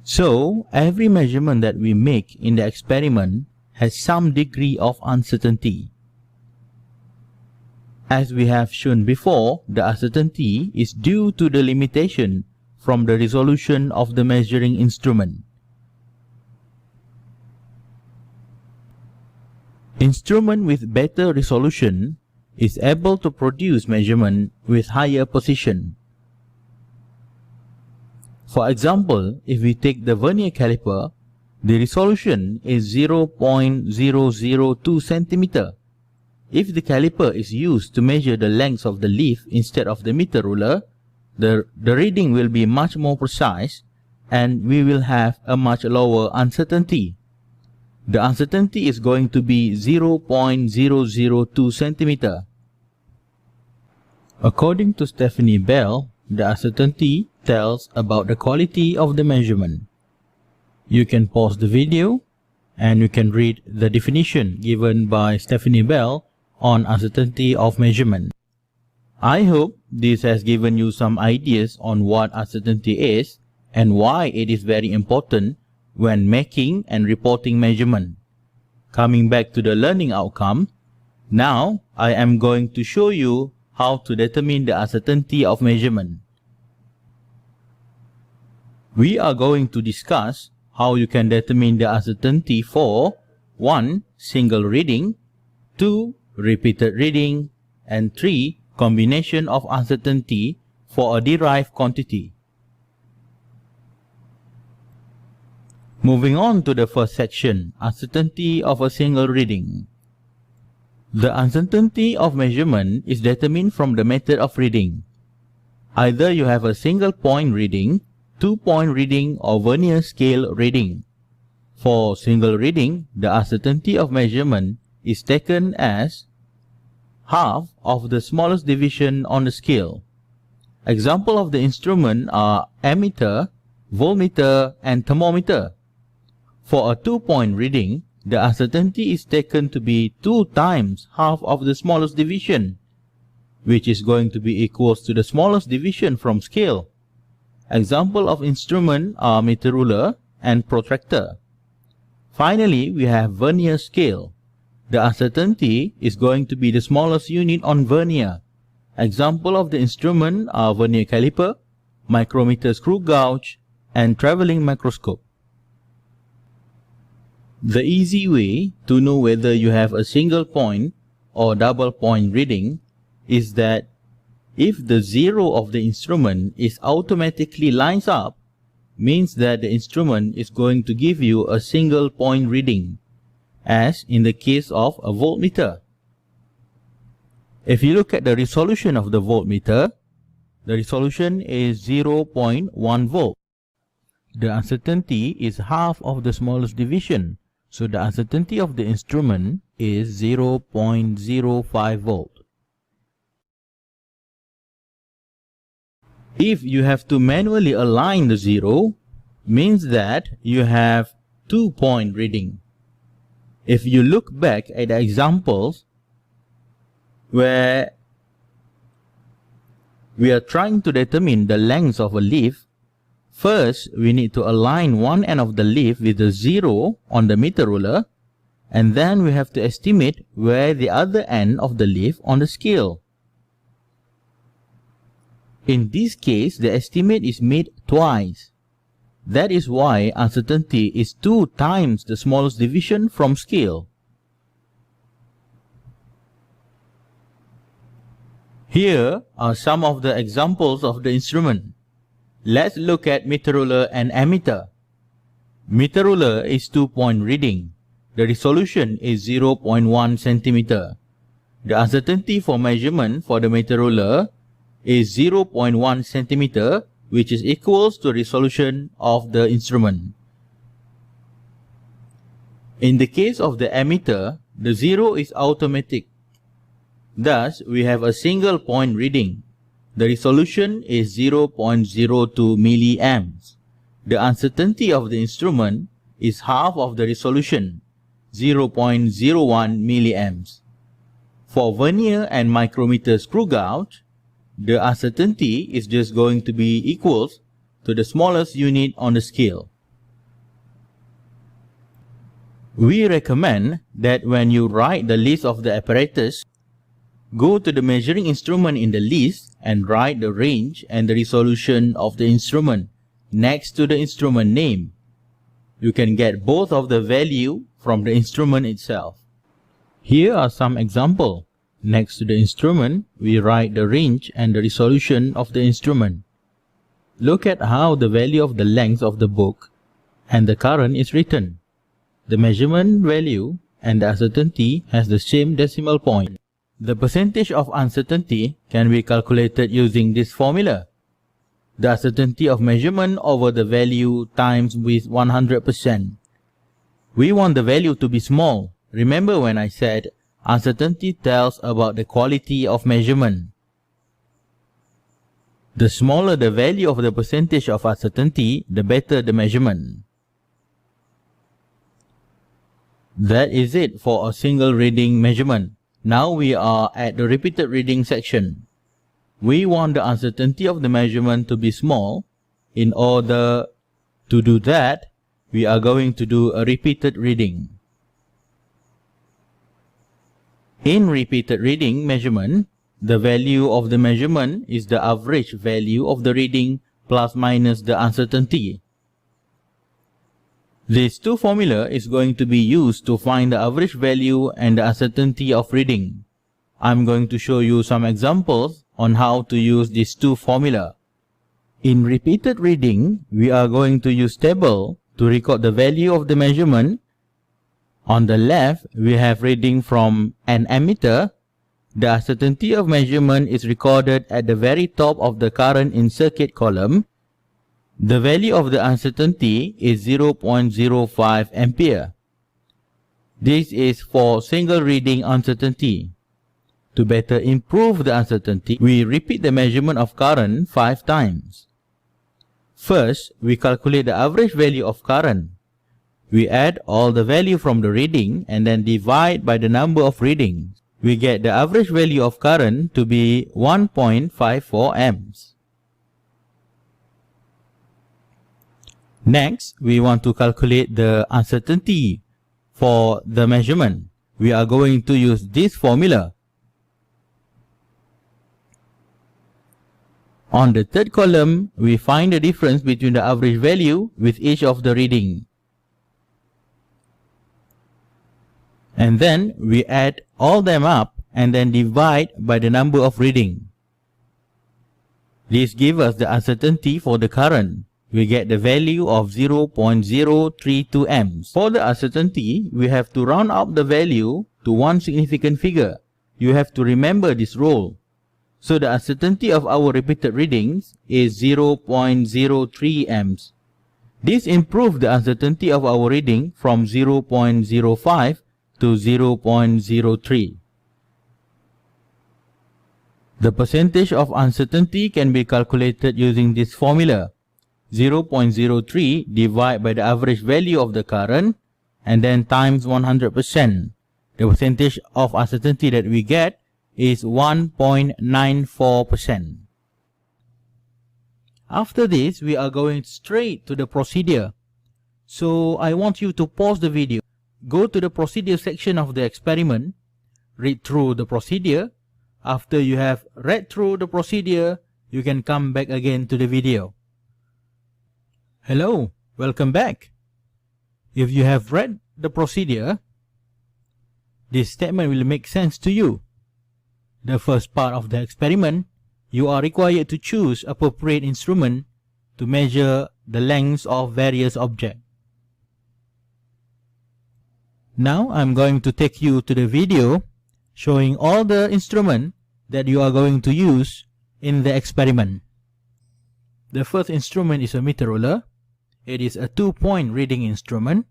So, every measurement that we make in the experiment has some degree of uncertainty. As we have shown before, the uncertainty is due to the limitation from the resolution of the measuring instrument. Instrument with better resolution is able to produce measurement with higher precision. For example, if we take the vernier caliper, the resolution is 0.002 cm. If the caliper is used to measure the length of the leaf instead of the meter ruler, the reading will be much more precise and we will have a much lower uncertainty. The uncertainty is going to be 0.002 cm. According to Stephanie Bell, the uncertainty tells about the quality of the measurement. You can pause the video and you can read the definition given by Stephanie Bell on uncertainty of measurement. I hope this has given you some ideas on what uncertainty is and why it is very important when making and reporting measurement. Coming back to the learning outcome, now I am going to show you how to determine the uncertainty of measurement. We are going to discuss how you can determine the uncertainty for 1. Single reading, 2. Repeated reading, and 3. Combination of uncertainty for a derived quantity. Moving on to the first section, uncertainty of a single reading. The uncertainty of measurement is determined from the method of reading. Either you have a single point reading, 2-point reading, or vernier scale reading. For single reading, the uncertainty of measurement is taken as half of the smallest division on the scale. Examples of the instrument are ammeter, voltmeter, and thermometer. For a 2-point reading, the uncertainty is taken to be 2 times half of the smallest division, which is going to be equals to the smallest division from scale. Example of instrument are meter ruler and protractor. Finally, we have vernier scale. The uncertainty is going to be the smallest unit on vernier. Example of the instrument are vernier caliper, micrometer screw gauge, and traveling microscope. The easy way to know whether you have a single point or double point reading is that if the zero of the instrument is automatically lines up, means that the instrument is going to give you a single point reading, as in the case of a voltmeter. If you look at the resolution of the voltmeter, the resolution is 0.1 volt. The uncertainty is half of the smallest division, so the uncertainty of the instrument is 0.05 volt. If you have to manually align the zero, means that you have 2-point reading. If you look back at the examples where we are trying to determine the length of a leaf, first we need to align one end of the leaf with the 0 on the meter ruler, and then we have to estimate where the other end of the leaf on the scale. In this case, the estimate is made twice. That is why uncertainty is 2 times the smallest division from scale. Here are some of the examples of the instrument. Let's look at meter ruler and ammeter. Meter ruler is 2-point reading. The resolution is 0.1 cm. The uncertainty for measurement for the meter ruler is 0.1 cm, which is equals to resolution of the instrument. In the case of the ammeter, the 0 is automatic. Thus, we have a single point reading. The resolution is 0.02 milliamps. The uncertainty of the instrument is half of the resolution, 0.01 milliamps. For vernier and micrometer screw gauge, the uncertainty is just going to be equals to the smallest unit on the scale. We recommend that when you write the list of the apparatus, go to the measuring instrument in the list and write the range and the resolution of the instrument next to the instrument name. You can get both of the value from the instrument itself. Here are some examples. Next to the instrument, we write the range and the resolution of the instrument. Look at how the value of the length of the book and the current is written. The measurement value and the uncertainty has the same decimal point. The percentage of uncertainty can be calculated using this formula. The uncertainty of measurement over the value times with 100%. We want the value to be small. Remember when I said uncertainty tells about the quality of measurement. The smaller the value of the percentage of uncertainty, the better the measurement. That is it for a single reading measurement. Now we are at the repeated reading section. We want the uncertainty of the measurement to be small. In order to do that, we are going to do a repeated reading. In repeated reading measurement, the value of the measurement is the average value of the reading plus minus the uncertainty. These two formula is going to be used to find the average value and the uncertainty of reading. I'm going to show you some examples on how to use these two formula. In repeated reading, we are going to use table to record the value of the measurement. On the left, we have reading from an ammeter. The uncertainty of measurement is recorded at the very top of the current in circuit column. The value of the uncertainty is 0.05 ampere. This is for single reading uncertainty. To better improve the uncertainty, we repeat the measurement of current 5 times. First, we calculate the average value of current. We add all the value from the reading and then divide by the number of readings. We get the average value of current to be 1.54 amps. Next, we want to calculate the uncertainty for the measurement. We are going to use this formula. On the third column, we find the difference between the average value with each of the reading. And then we add all them up and then divide by the number of reading. This gives us the uncertainty for the current. We get the value of 0.032 amps. For the uncertainty, we have to round up the value to one significant figure. You have to remember this rule. So the uncertainty of our repeated readings is 0.03 amps. This improves the uncertainty of our reading from 0.05 to 0.03. The percentage of uncertainty can be calculated using this formula. 0.03 divided by the average value of the current and then times 100%. The percentage of uncertainty that we get is 1.94%. After this, we are going straight to the procedure. So I want you to pause the video. go to the procedure section of the experiment, read through the procedure. After you have read through the procedure, you can come back again to the video. Hello, welcome back. If you have read the procedure, this statement will make sense to you. The first part of the experiment, you are required to choose appropriate instrument to measure the lengths of various objects. Now I'm going to take you to the video showing all the instruments that you are going to use in the experiment. The first instrument is a meter ruler. It is a 2-point reading instrument.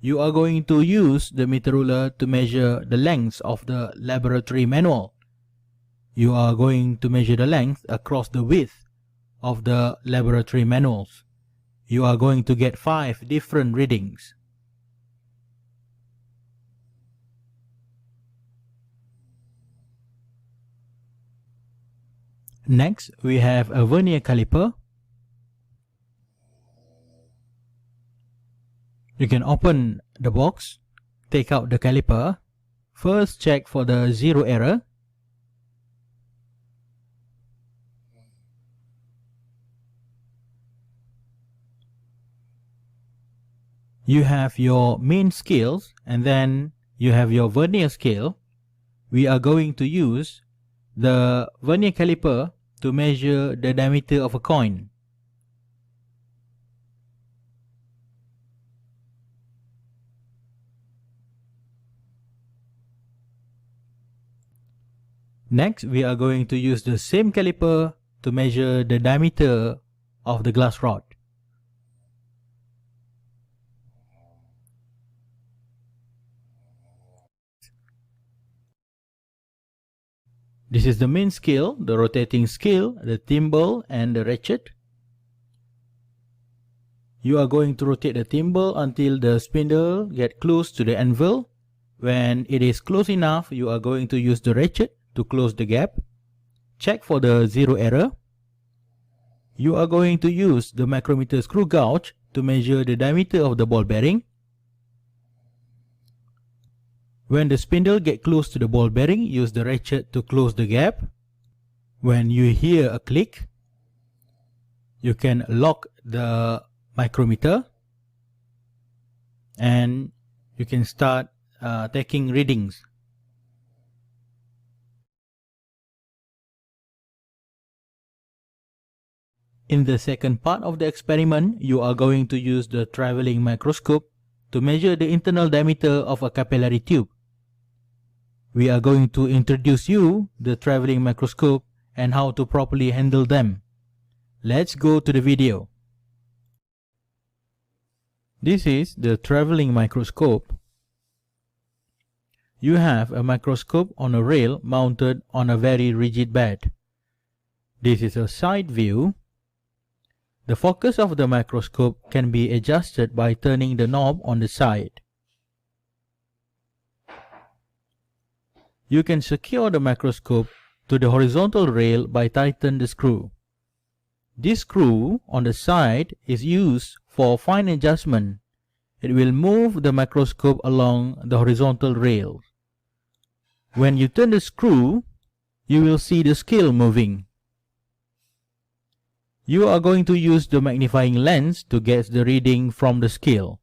You are going to use the meter ruler to measure the length of the laboratory manual. You are going to measure the length across the width of the laboratory manuals. You are going to get 5 different readings. Next, we have a vernier caliper. You can open the box, take out the caliper. First, check for the zero error. You have your main scales and then you have your vernier scale. We are going to use the vernier caliper to measure the diameter of a coin. Next, we are going to use the same caliper to measure the diameter of the glass rod. This is the main scale, the rotating scale, the thimble and the ratchet. You are going to rotate the thimble until the spindle gets close to the anvil. When it is close enough, you are going to use the ratchet to close the gap. Check for the zero error. You are going to use the micrometer screw gauge to measure the diameter of the ball bearing. When the spindle gets close to the ball bearing, use the ratchet to close the gap. When you hear a click, you can lock the micrometer and you can start taking readings. In the second part of the experiment, you are going to use the traveling microscope to measure the internal diameter of a capillary tube. We are going to introduce you the traveling microscope and how to properly handle them. Let's go to the video. This is the traveling microscope. You have a microscope on a rail mounted on a very rigid bed. This is a side view. The focus of the microscope can be adjusted by turning the knob on the side. You can secure the microscope to the horizontal rail by tightening the screw. This screw on the side is used for fine adjustment. It will move the microscope along the horizontal rail. When you turn the screw, you will see the scale moving. You are going to use the magnifying lens to get the reading from the scale.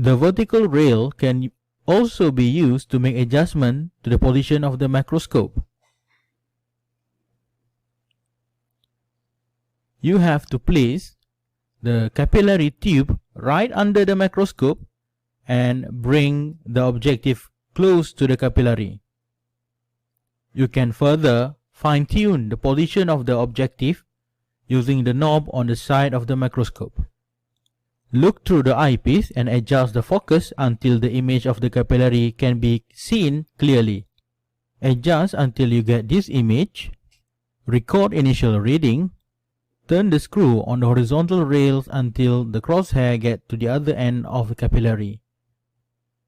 The vertical rail can also be used to make adjustment to the position of the microscope. You have to place the capillary tube right under the microscope and bring the objective close to the capillary. You can further fine-tune the position of the objective using the knob on the side of the microscope. Look through the eyepiece and adjust the focus until the image of the capillary can be seen clearly. Adjust until you get this image. Record initial reading. Turn the screw on the horizontal rails until the crosshair gets to the other end of the capillary.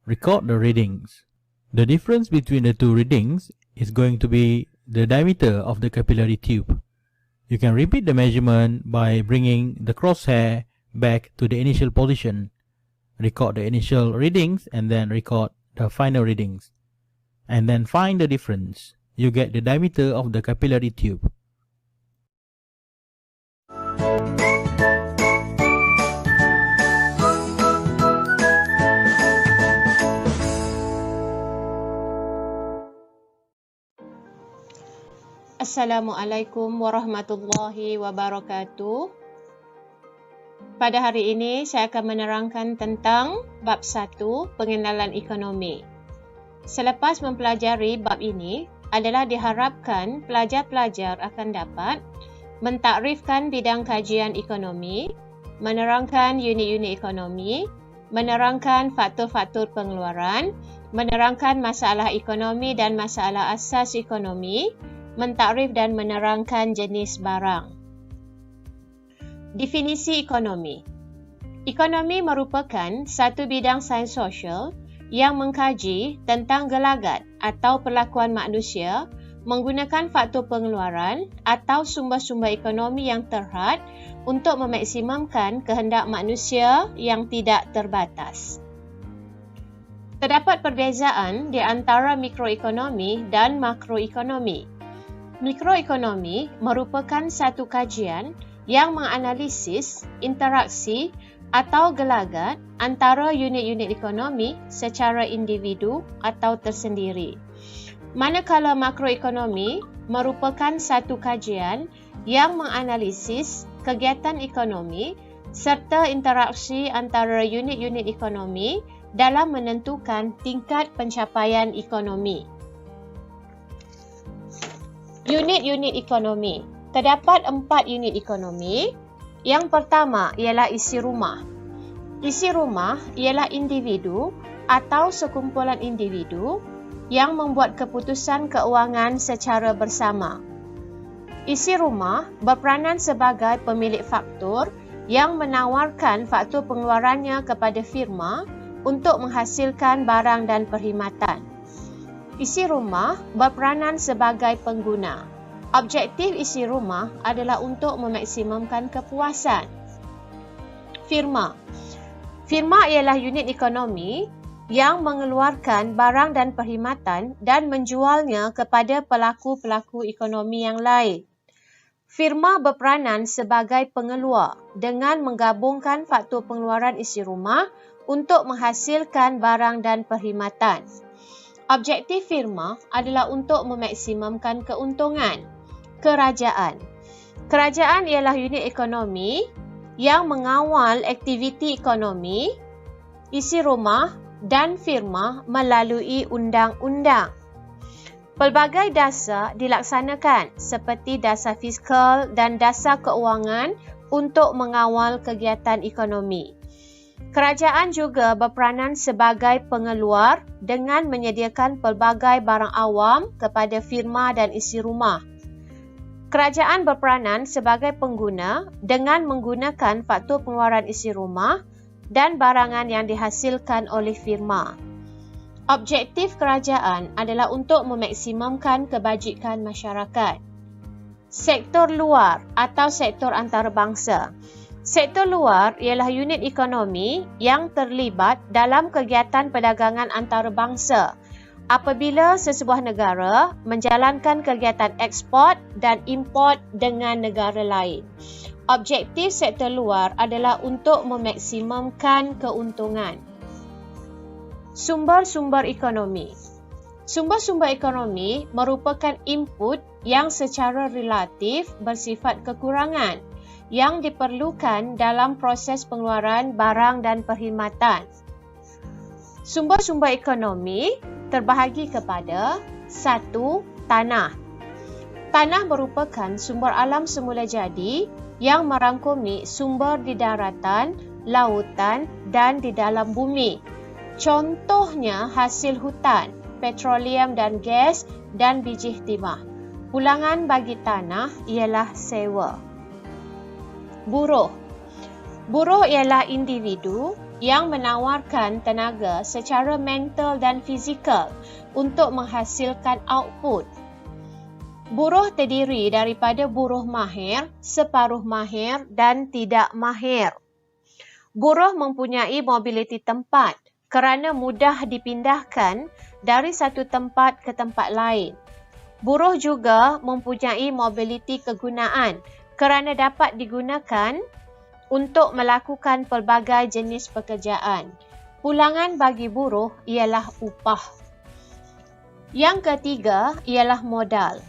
Record the readings. The difference between the two readings is going to be the diameter of the capillary tube. You can repeat the measurement by bringing the crosshair back to the initial position. Record the initial readings and then record the final readings. And then find the difference. You get the diameter of the capillary tube. Assalamualaikum warahmatullahi wabarakatuh. Pada hari ini saya akan menerangkan tentang bab 1, pengenalan ekonomi. Selepas mempelajari bab ini adalah diharapkan pelajar-pelajar akan dapat mentakrifkan bidang kajian ekonomi, menerangkan unit-unit ekonomi, menerangkan faktor-faktor pengeluaran, menerangkan masalah ekonomi dan masalah asas ekonomi, mentakrif dan menerangkan jenis barang. Definisi ekonomi. Ekonomi merupakan satu bidang sains sosial yang mengkaji tentang gelagat atau perlakuan manusia menggunakan faktor pengeluaran atau sumber-sumber ekonomi yang terhad untuk memaksimumkan kehendak manusia yang tidak terbatas. Terdapat perbezaan di antara mikroekonomi dan makroekonomi. Mikroekonomi merupakan satu kajian yang menganalisis interaksi atau gelagat antara unit-unit ekonomi secara individu atau tersendiri. Manakala makroekonomi merupakan satu kajian yang menganalisis kegiatan ekonomi serta interaksi antara unit-unit ekonomi dalam menentukan tingkat pencapaian ekonomi. Unit-unit ekonomi. Terdapat 4 unit ekonomi. Yang pertama ialah isi rumah. Isi rumah ialah individu atau sekumpulan individu yang membuat keputusan keuangan secara bersama. Isi rumah berperanan sebagai pemilik faktur yang menawarkan faktur pengeluarannya kepada firma untuk menghasilkan barang dan perkhidmatan. Isi rumah berperanan sebagai pengguna. Objektif isi rumah adalah untuk memaksimumkan kepuasan. Firma. Firma ialah unit ekonomi yang mengeluarkan barang dan perkhidmatan dan menjualnya kepada pelaku-pelaku ekonomi yang lain. Firma berperanan sebagai pengeluar dengan menggabungkan faktor pengeluaran isi rumah untuk menghasilkan barang dan perkhidmatan. Objektif firma adalah untuk memaksimumkan keuntungan. Kerajaan. Kerajaan ialah unit ekonomi yang mengawal aktiviti ekonomi, isi rumah dan firma melalui undang-undang. Pelbagai dasar dilaksanakan seperti dasar fiskal dan dasar keuangan untuk mengawal kegiatan ekonomi. Kerajaan juga berperanan sebagai pengeluar dengan menyediakan pelbagai barang awam kepada firma dan isi rumah. Kerajaan berperanan sebagai pengguna dengan menggunakan faktor pengeluaran isi rumah dan barangan yang dihasilkan oleh firma. Objektif kerajaan adalah untuk memaksimumkan kebajikan masyarakat. Sektor luar atau sektor antarabangsa. Sektor luar ialah unit ekonomi yang terlibat dalam kegiatan perdagangan antarabangsa apabila sesebuah negara menjalankan kegiatan ekspor dan import dengan negara lain. Objektif sektor luar adalah untuk memaksimumkan keuntungan. Sumber-sumber ekonomi. Sumber-sumber ekonomi merupakan input yang secara relatif bersifat kekurangan yang diperlukan dalam proses pengeluaran barang dan perkhidmatan. Sumber-sumber ekonomi terbahagi kepada 1. Tanah. Tanah merupakan sumber alam semula jadi yang merangkumi sumber di daratan, lautan dan di dalam bumi. Contohnya hasil hutan, petroleum dan gas dan biji timah. Pulangan bagi tanah ialah sewa. Buruh. Buruh ialah individu yang menawarkan tenaga secara mental dan fizikal untuk menghasilkan output. Buruh terdiri daripada buruh mahir, separuh mahir dan tidak mahir. Buruh mempunyai mobiliti tempat kerana mudah dipindahkan dari satu tempat ke tempat lain. Buruh juga mempunyai mobiliti kegunaan kerana dapat digunakan untuk melakukan pelbagai jenis pekerjaan. Pulangan bagi buruh ialah upah. Yang ketiga ialah modal.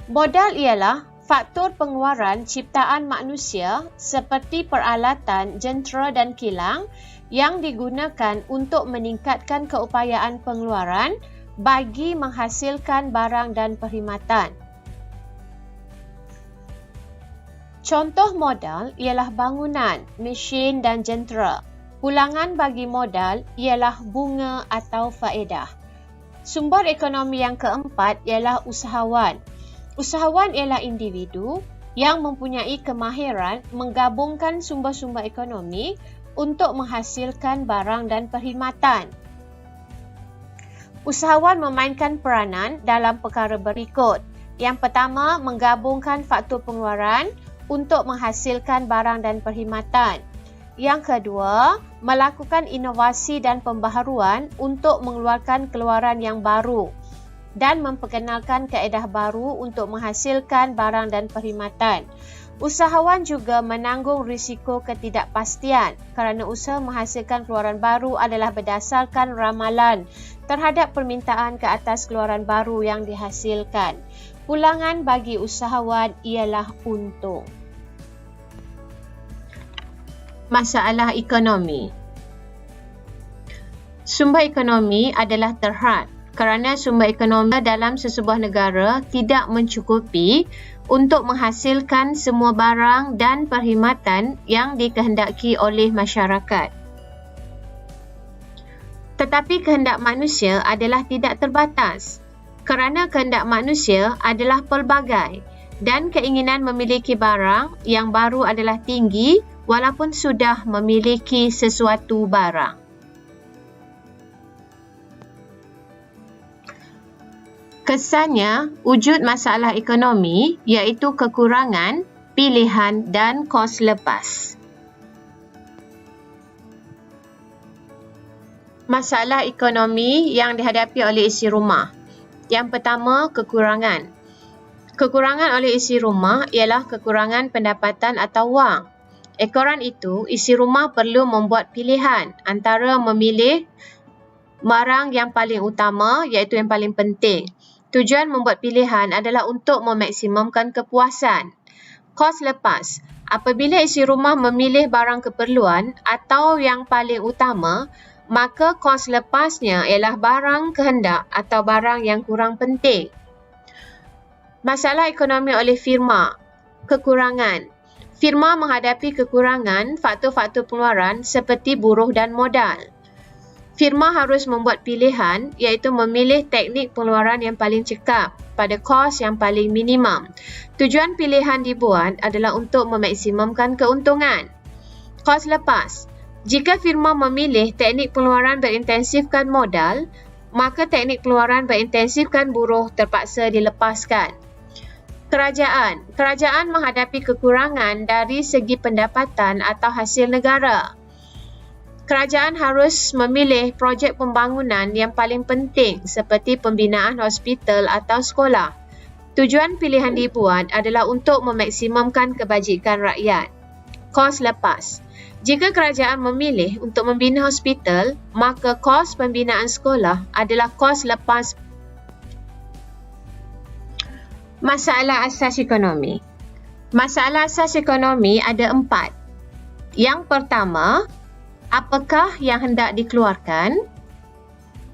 Modal ialah faktor pengeluaran ciptaan manusia seperti peralatan, jentera dan kilang yang digunakan untuk meningkatkan keupayaan pengeluaran bagi menghasilkan barang dan perkhidmatan. Contoh modal ialah bangunan, mesin dan jentera. Pulangan bagi modal ialah bunga atau faedah. Sumber ekonomi yang keempat ialah usahawan. Usahawan ialah individu yang mempunyai kemahiran menggabungkan sumber-sumber ekonomi untuk menghasilkan barang dan perkhidmatan. Usahawan memainkan peranan dalam perkara berikut. Yang pertama, menggabungkan faktor pengeluaran untuk menghasilkan barang dan perkhidmatan. Yang kedua, melakukan inovasi dan pembaharuan untuk mengeluarkan keluaran yang baru dan memperkenalkan kaedah baru untuk menghasilkan barang dan perkhidmatan. Usahawan juga menanggung risiko ketidakpastian kerana usaha menghasilkan keluaran baru adalah berdasarkan ramalan terhadap permintaan ke atas keluaran baru yang dihasilkan. Pulangan bagi usahawan ialah untung. Masalah ekonomi. Sumber ekonomi adalah terhad kerana sumber ekonomi dalam sesebuah negara tidak mencukupi untuk menghasilkan semua barang dan perkhidmatan yang dikehendaki oleh masyarakat. Tetapi kehendak manusia adalah tidak terbatas kerana kehendak manusia adalah pelbagai dan keinginan memiliki barang yang baru adalah tinggi walaupun sudah memiliki sesuatu barang. Kesannya, wujud masalah ekonomi iaitu kekurangan, pilihan dan kos lepas. Masalah ekonomi yang dihadapi oleh isi rumah. Yang pertama, kekurangan. Kekurangan oleh isi rumah ialah kekurangan pendapatan atau wang. Ekoran itu, isi rumah perlu membuat pilihan antara memilih barang yang paling utama iaitu yang paling penting. Tujuan membuat pilihan adalah untuk memaksimumkan kepuasan. Kos lepas. Apabila isi rumah memilih barang keperluan atau yang paling utama, maka kos lepasnya ialah barang kehendak atau barang yang kurang penting. Masalah ekonomi oleh firma. Kekurangan. Firma menghadapi kekurangan faktor-faktor pengeluaran seperti buruh dan modal. Firma harus membuat pilihan iaitu memilih teknik pengeluaran yang paling cekap pada kos yang paling minimum. Tujuan pilihan dibuat adalah untuk memaksimumkan keuntungan. Kos lepas. Jika firma memilih teknik pengeluaran berintensifkan modal, maka teknik pengeluaran berintensifkan buruh terpaksa dilepaskan. Kerajaan. Kerajaan menghadapi kekurangan dari segi pendapatan atau hasil negara. Kerajaan harus memilih projek pembangunan yang paling penting seperti pembinaan hospital atau sekolah. Tujuan pilihan dibuat adalah untuk memaksimumkan kebajikan rakyat. Kos lepas. Jika kerajaan memilih untuk membina hospital, maka kos pembinaan sekolah adalah kos lepas. Masalah asas ekonomi. Masalah asas ekonomi ada 4. Yang pertama, apakah yang hendak dikeluarkan?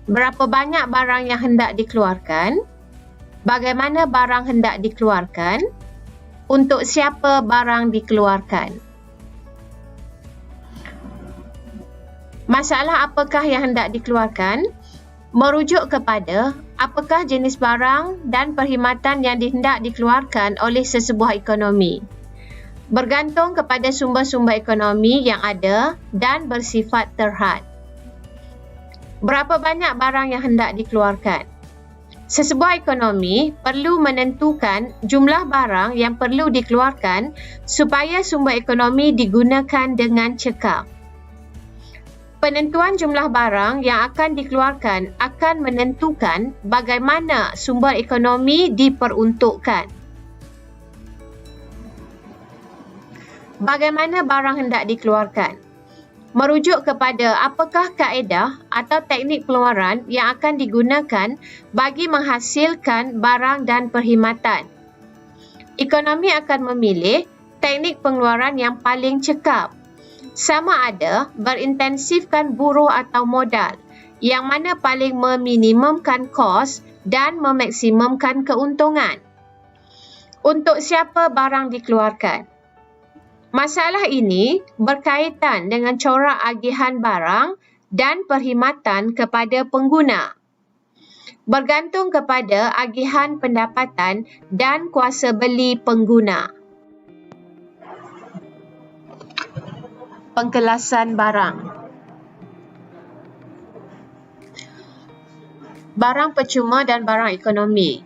Berapa banyak barang yang hendak dikeluarkan? Bagaimana barang hendak dikeluarkan? Untuk siapa barang dikeluarkan? Masalah apakah yang hendak dikeluarkan merujuk kepada apakah jenis barang dan perkhidmatan yang hendak dikeluarkan oleh sesebuah ekonomi. Bergantung kepada sumber-sumber ekonomi yang ada dan bersifat terhad. Berapa banyak barang yang hendak dikeluarkan? Sesebuah ekonomi perlu menentukan jumlah barang yang perlu dikeluarkan supaya sumber ekonomi digunakan dengan cekap. Penentuan jumlah barang yang akan dikeluarkan akan menentukan bagaimana sumber ekonomi diperuntukkan. Bagaimana barang hendak dikeluarkan? Merujuk kepada apakah kaedah atau teknik pengeluaran yang akan digunakan bagi menghasilkan barang dan perkhidmatan. Ekonomi akan memilih teknik pengeluaran yang paling cekap, sama ada berintensifkan buruh atau modal, yang mana paling meminimumkan kos dan memaksimumkan keuntungan. Untuk siapa barang dikeluarkan? Masalah ini berkaitan dengan corak agihan barang dan perkhidmatan kepada pengguna. Bergantung kepada agihan pendapatan dan kuasa beli pengguna. Pengkelasan barang. Barang percuma dan barang ekonomi.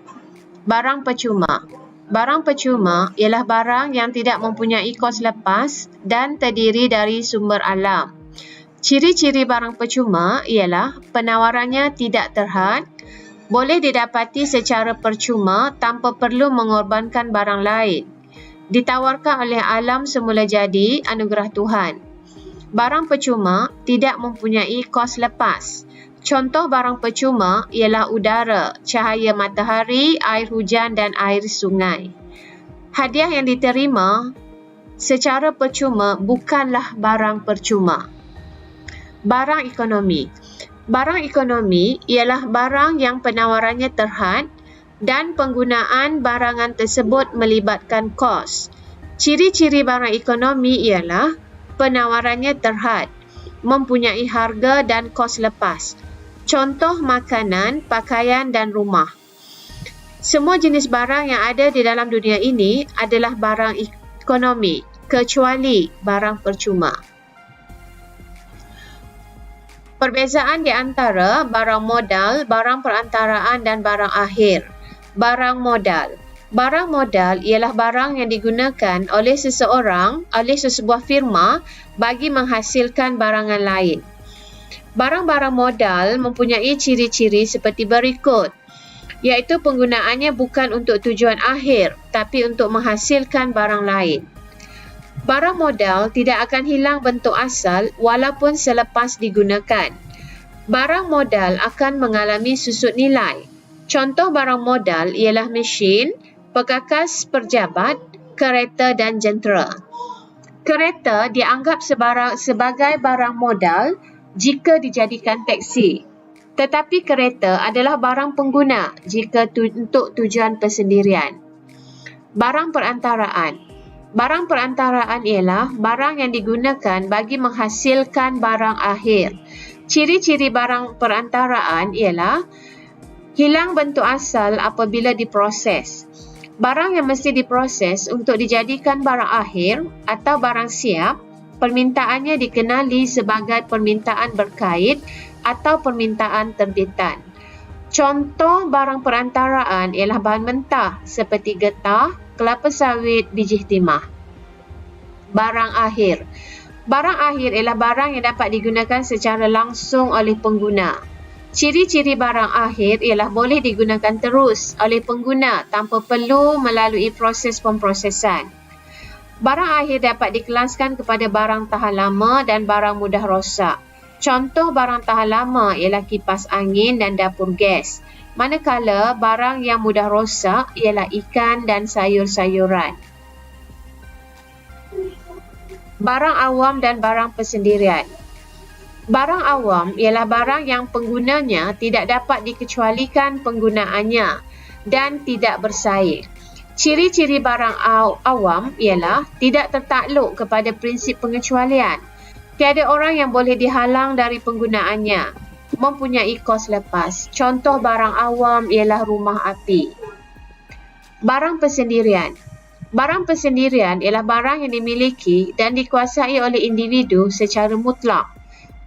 Barang percuma. Barang percuma ialah barang yang tidak mempunyai kos lepas dan terdiri dari sumber alam. Ciri-ciri barang percuma ialah penawarannya tidak terhad, boleh didapati secara percuma tanpa perlu mengorbankan barang lain, ditawarkan oleh alam semula jadi anugerah Tuhan. Barang percuma tidak mempunyai kos lepas. Contoh barang percuma ialah udara, cahaya matahari, air hujan dan air sungai. Hadiah yang diterima secara percuma bukanlah barang percuma. Barang ekonomi. Barang ekonomi ialah barang yang penawarannya terhad dan penggunaan barangan tersebut melibatkan kos. Ciri-ciri barang ekonomi ialah penawarannya terhad, mempunyai harga dan kos lepas. Contoh makanan, pakaian dan rumah. Semua jenis barang yang ada di dalam dunia ini adalah barang ekonomi, kecuali barang percuma. Perbezaan di antara barang modal, barang perantaraan dan barang akhir. Barang modal. Barang modal ialah barang yang digunakan oleh seseorang, oleh sesebuah firma bagi menghasilkan barangan lain. Barang-barang modal mempunyai ciri-ciri seperti berikut, iaitu penggunaannya bukan untuk tujuan akhir, tapi untuk menghasilkan barang lain. Barang modal tidak akan hilang bentuk asal walaupun selepas digunakan. Barang modal akan mengalami susut nilai. Contoh barang modal ialah mesin, perkakas pejabat, kereta dan jentera. Kereta dianggap sebagai barang modal jika dijadikan teksi. Tetapi kereta adalah barang pengguna jika untuk tujuan persendirian. Barang perantaraan. Barang perantaraan ialah barang yang digunakan bagi menghasilkan barang akhir. Ciri-ciri barang perantaraan ialah hilang bentuk asal apabila diproses. Barang yang mesti diproses untuk dijadikan barang akhir atau barang siap, permintaannya dikenali sebagai permintaan berkait atau permintaan terbitan. Contoh barang perantaraan ialah bahan mentah seperti getah, kelapa sawit, biji timah. Barang akhir. Barang akhir ialah barang yang dapat digunakan secara langsung oleh pengguna. Ciri-ciri barang akhir ialah boleh digunakan terus oleh pengguna tanpa perlu melalui proses pemprosesan. Barang akhir dapat dikelaskan kepada barang tahan lama dan barang mudah rosak. Contoh barang tahan lama ialah kipas angin dan dapur gas, manakala barang yang mudah rosak ialah ikan dan sayur-sayuran. Barang awam dan barang persendirian. Barang awam ialah barang yang penggunanya tidak dapat dikecualikan penggunaannya dan tidak bersaing. Ciri-ciri barang awam ialah tidak tertakluk kepada prinsip pengecualian. Tiada orang yang boleh dihalang dari penggunaannya. Mempunyai kos lepas. Contoh barang awam ialah rumah api. Barang persendirian. Barang persendirian ialah barang yang dimiliki dan dikuasai oleh individu secara mutlak.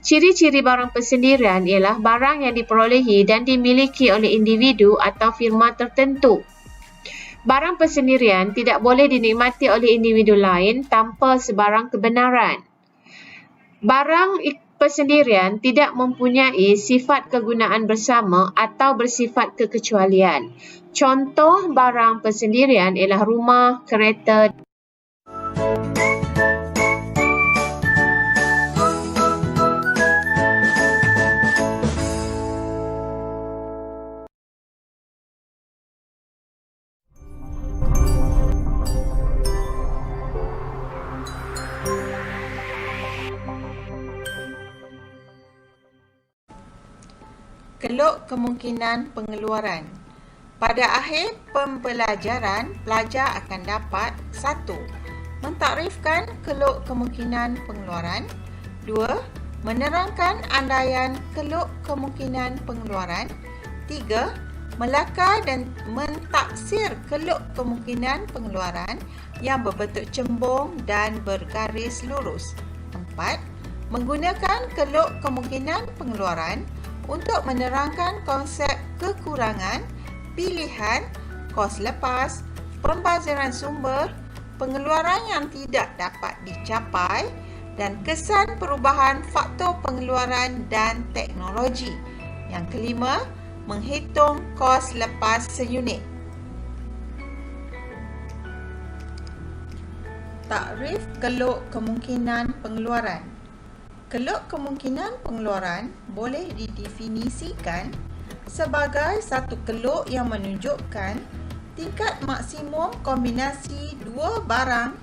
Ciri-ciri barang persendirian ialah barang yang diperolehi dan dimiliki oleh individu atau firma tertentu. Barang persendirian tidak boleh dinikmati oleh individu lain tanpa sebarang kebenaran. Barang persendirian tidak mempunyai sifat kegunaan bersama atau bersifat kekecualian. Contoh barang persendirian ialah rumah, kereta. Keluk kemungkinan pengeluaran. Pada akhir pembelajaran, pelajar akan dapat 1. Mentakrifkan keluk kemungkinan pengeluaran. 2. Menerangkan andaian keluk kemungkinan pengeluaran. 3. Melakar dan mentaksir keluk kemungkinan pengeluaran yang berbentuk cembung dan bergaris lurus. 4. Menggunakan keluk kemungkinan pengeluaran untuk menerangkan konsep kekurangan, pilihan, kos lepas, pembaziran sumber, pengeluaran yang tidak dapat dicapai, dan kesan perubahan faktor pengeluaran dan teknologi. Yang kelima, menghitung kos lepas seunit. Takrif keluk kemungkinan pengeluaran. Keluk kemungkinan pengeluaran boleh didefinisikan sebagai satu keluk yang menunjukkan tingkat maksimum kombinasi dua barang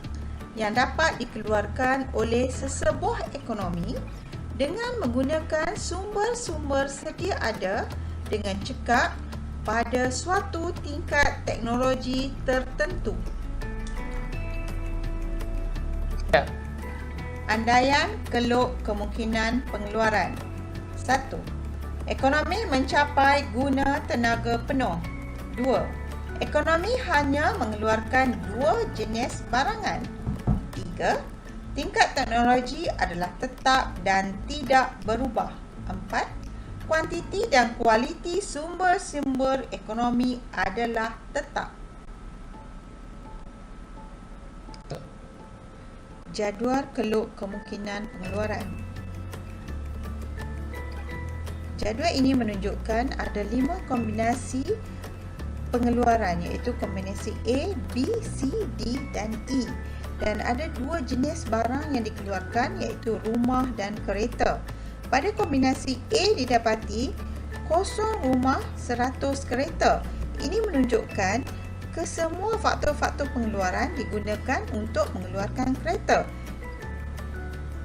yang dapat dikeluarkan oleh sesebuah ekonomi dengan menggunakan sumber-sumber sedia ada dengan cekap pada suatu tingkat teknologi tertentu. Andaian keluk kemungkinan pengeluaran. 1. Ekonomi mencapai guna tenaga penuh. 2. Ekonomi hanya mengeluarkan 2 jenis barangan. 3. Tingkat teknologi adalah tetap dan tidak berubah. 4. Kuantiti dan kualiti sumber-sumber ekonomi adalah tetap. Jadual keluk kemungkinan pengeluaran. Jadual ini menunjukkan ada 5 kombinasi pengeluaran iaitu kombinasi A, B, C, D dan E. Dan ada 2 jenis barang yang dikeluarkan iaitu rumah dan kereta. Pada kombinasi A didapati kosong rumah 100 kereta. Ini menunjukkan kesemua faktor-faktor pengeluaran digunakan untuk mengeluarkan kereta.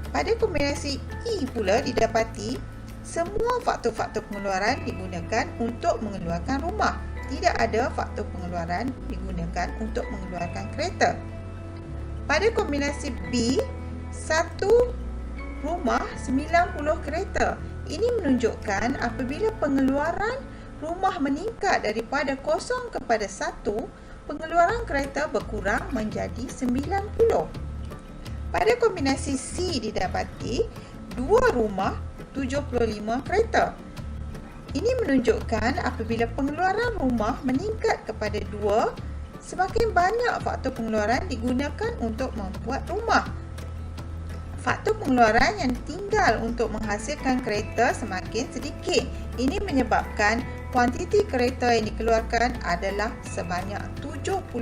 Pada kombinasi E pula didapati semua faktor-faktor pengeluaran digunakan untuk mengeluarkan rumah. Tidak ada faktor pengeluaran digunakan untuk mengeluarkan kereta. Pada kombinasi B, 1 rumah 90 kereta. Ini menunjukkan apabila pengeluaran rumah meningkat daripada kosong kepada 1, pengeluaran kereta berkurang menjadi 90. Pada kombinasi C didapati 2 rumah 75 kereta. Ini menunjukkan apabila pengeluaran rumah meningkat kepada 2, semakin banyak faktor pengeluaran digunakan untuk membuat rumah. Faktor pengeluaran yang tinggal untuk menghasilkan kereta semakin sedikit. Ini menyebabkan kuantiti kereta yang dikeluarkan adalah sebanyak 75.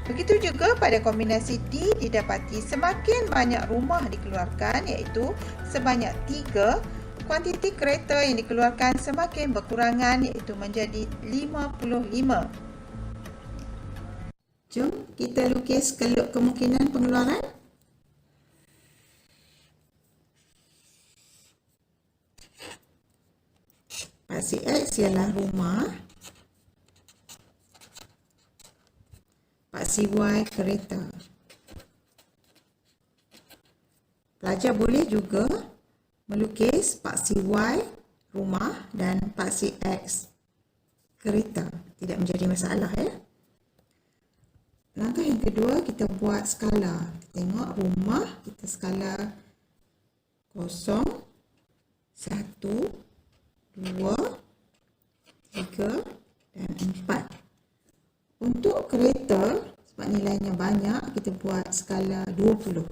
Begitu juga pada kombinasi D didapati semakin banyak rumah dikeluarkan iaitu sebanyak 3, kuantiti kereta yang dikeluarkan semakin berkurangan iaitu menjadi 55. Jom kita lukis keluk kemungkinan pengeluaran. Paksi X ialah rumah. Paksi Y kereta. Pelajar boleh juga melukis paksi Y rumah dan paksi X kereta. Tidak menjadi masalah ya. Langkah yang kedua kita buat skala. Kita tengok rumah, kita skala 0, 1, 2, 3 dan 4. Untuk kereta, sebab nilainya banyak, kita buat skala 20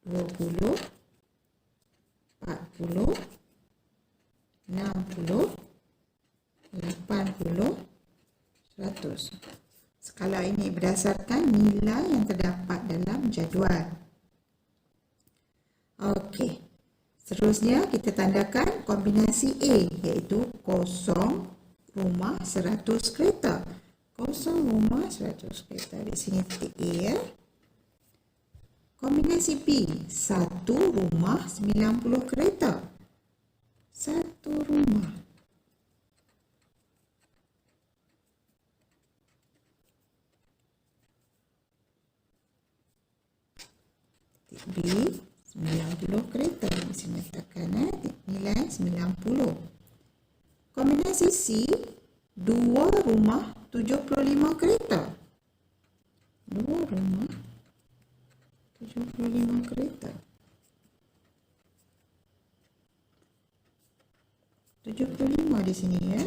20, 40, 60, 80, 100. Skala ini berdasarkan nilai yang terdapat dalam jadual. Okey. Seterusnya kita tandakan kombinasi A, iaitu 0, rumah, 100 kereta. 0, rumah, 100 kereta. Di sini titik A ya. Kombinasi B, 1 rumah, 90 kereta. 1 rumah. Titik B, 90 kereta. Di sini letakkan nilai 90. Kombinasi C, 2 rumah, 75 kereta. 2 rumah, 75 kereta. 75 di sini ya.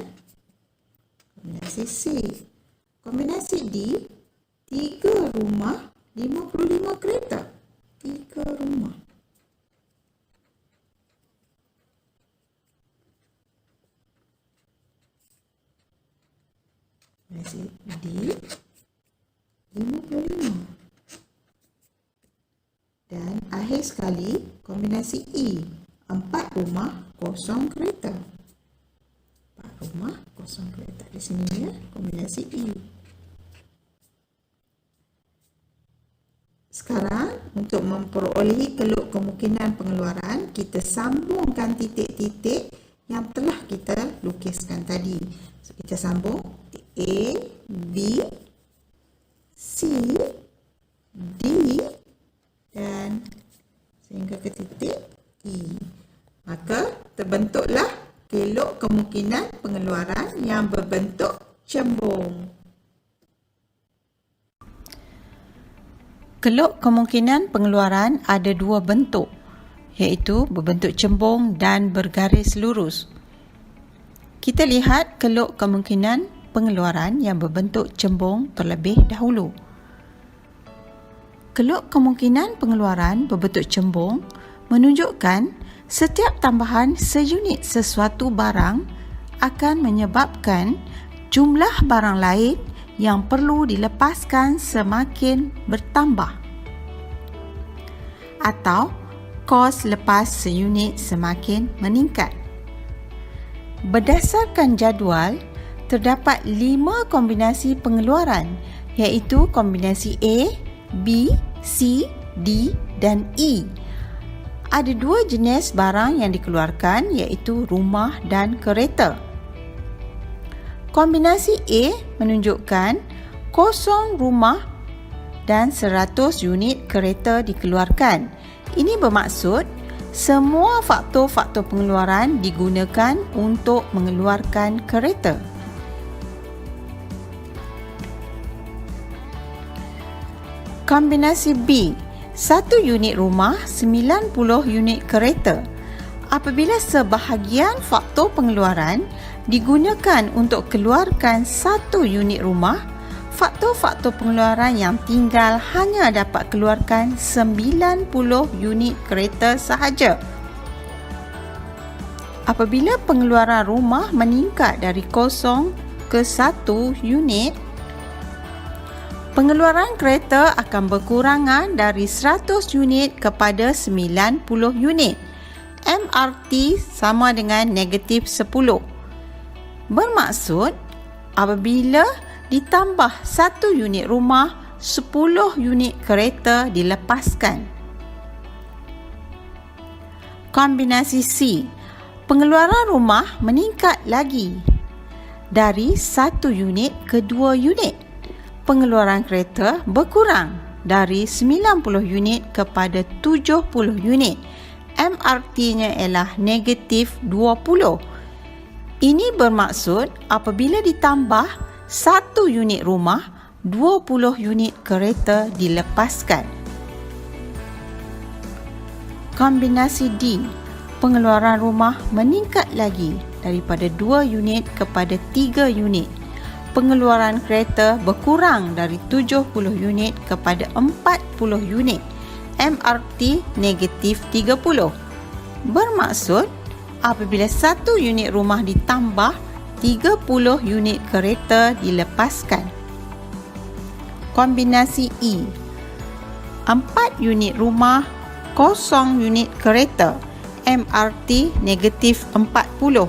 Kombinasi C. Kombinasi D, 3 rumah, 55 kereta. 3 rumah. Kombinasi D, 55. Dan akhir sekali, kombinasi E, 4 rumah, 0 kereta. 4 rumah, 0 kereta. Di sini ya, kombinasi E. Sekarang, untuk memperolehi keluk kemungkinan pengeluaran, kita sambungkan titik-titik yang telah kita lukiskan tadi. So, kita sambung A, B, C, D, dan sehingga ke titik E. Maka terbentuklah keluk kemungkinan pengeluaran yang berbentuk cembung. Keluk kemungkinan pengeluaran ada dua bentuk, iaitu berbentuk cembung dan bergaris lurus. Kita lihat keluk kemungkinan pengeluaran yang berbentuk cembung terlebih dahulu. Keluk kemungkinan pengeluaran berbentuk cembung menunjukkan setiap tambahan seunit sesuatu barang akan menyebabkan jumlah barang lain yang perlu dilepaskan semakin bertambah, atau kos lepas seunit semakin meningkat. Berdasarkan jadual, terdapat 5 kombinasi pengeluaran, iaitu kombinasi A, B, C, D dan E. Ada 2 jenis barang yang dikeluarkan, iaitu rumah dan kereta. Kombinasi A menunjukkan 0 rumah dan 100 unit kereta dikeluarkan. Ini bermaksud semua faktor-faktor pengeluaran digunakan untuk mengeluarkan kereta. Kombinasi B, 1 unit rumah, 90 unit kereta. Apabila sebahagian faktor pengeluaran digunakan untuk keluarkan 1 unit rumah, faktor-faktor pengeluaran yang tinggal hanya dapat keluarkan 90 unit kereta sahaja. Apabila pengeluaran rumah meningkat dari 0 ke 1 unit, pengeluaran kereta akan berkurangan dari 100 unit kepada 90 unit. MRT sama dengan negatif 10. Bermaksud, apabila ditambah 1 unit rumah, 10 unit kereta dilepaskan. Kombinasi C, pengeluaran rumah meningkat lagi dari 1 unit ke 2 unit. Pengeluaran kereta berkurang dari 90 unit kepada 70 unit. MRT-nya ialah negatif 20. Ini bermaksud apabila ditambah 1 unit rumah, 20 unit kereta dilepaskan. Kombinasi D, pengeluaran rumah meningkat lagi daripada 2 unit kepada 3 unit. Pengeluaran kereta berkurang dari 70 unit kepada 40 unit. MRT negatif 30. Bermaksud, apabila 1 unit rumah ditambah, 30 unit kereta dilepaskan. Kombinasi E, 4 unit rumah, 0 unit kereta. MRT negatif 40.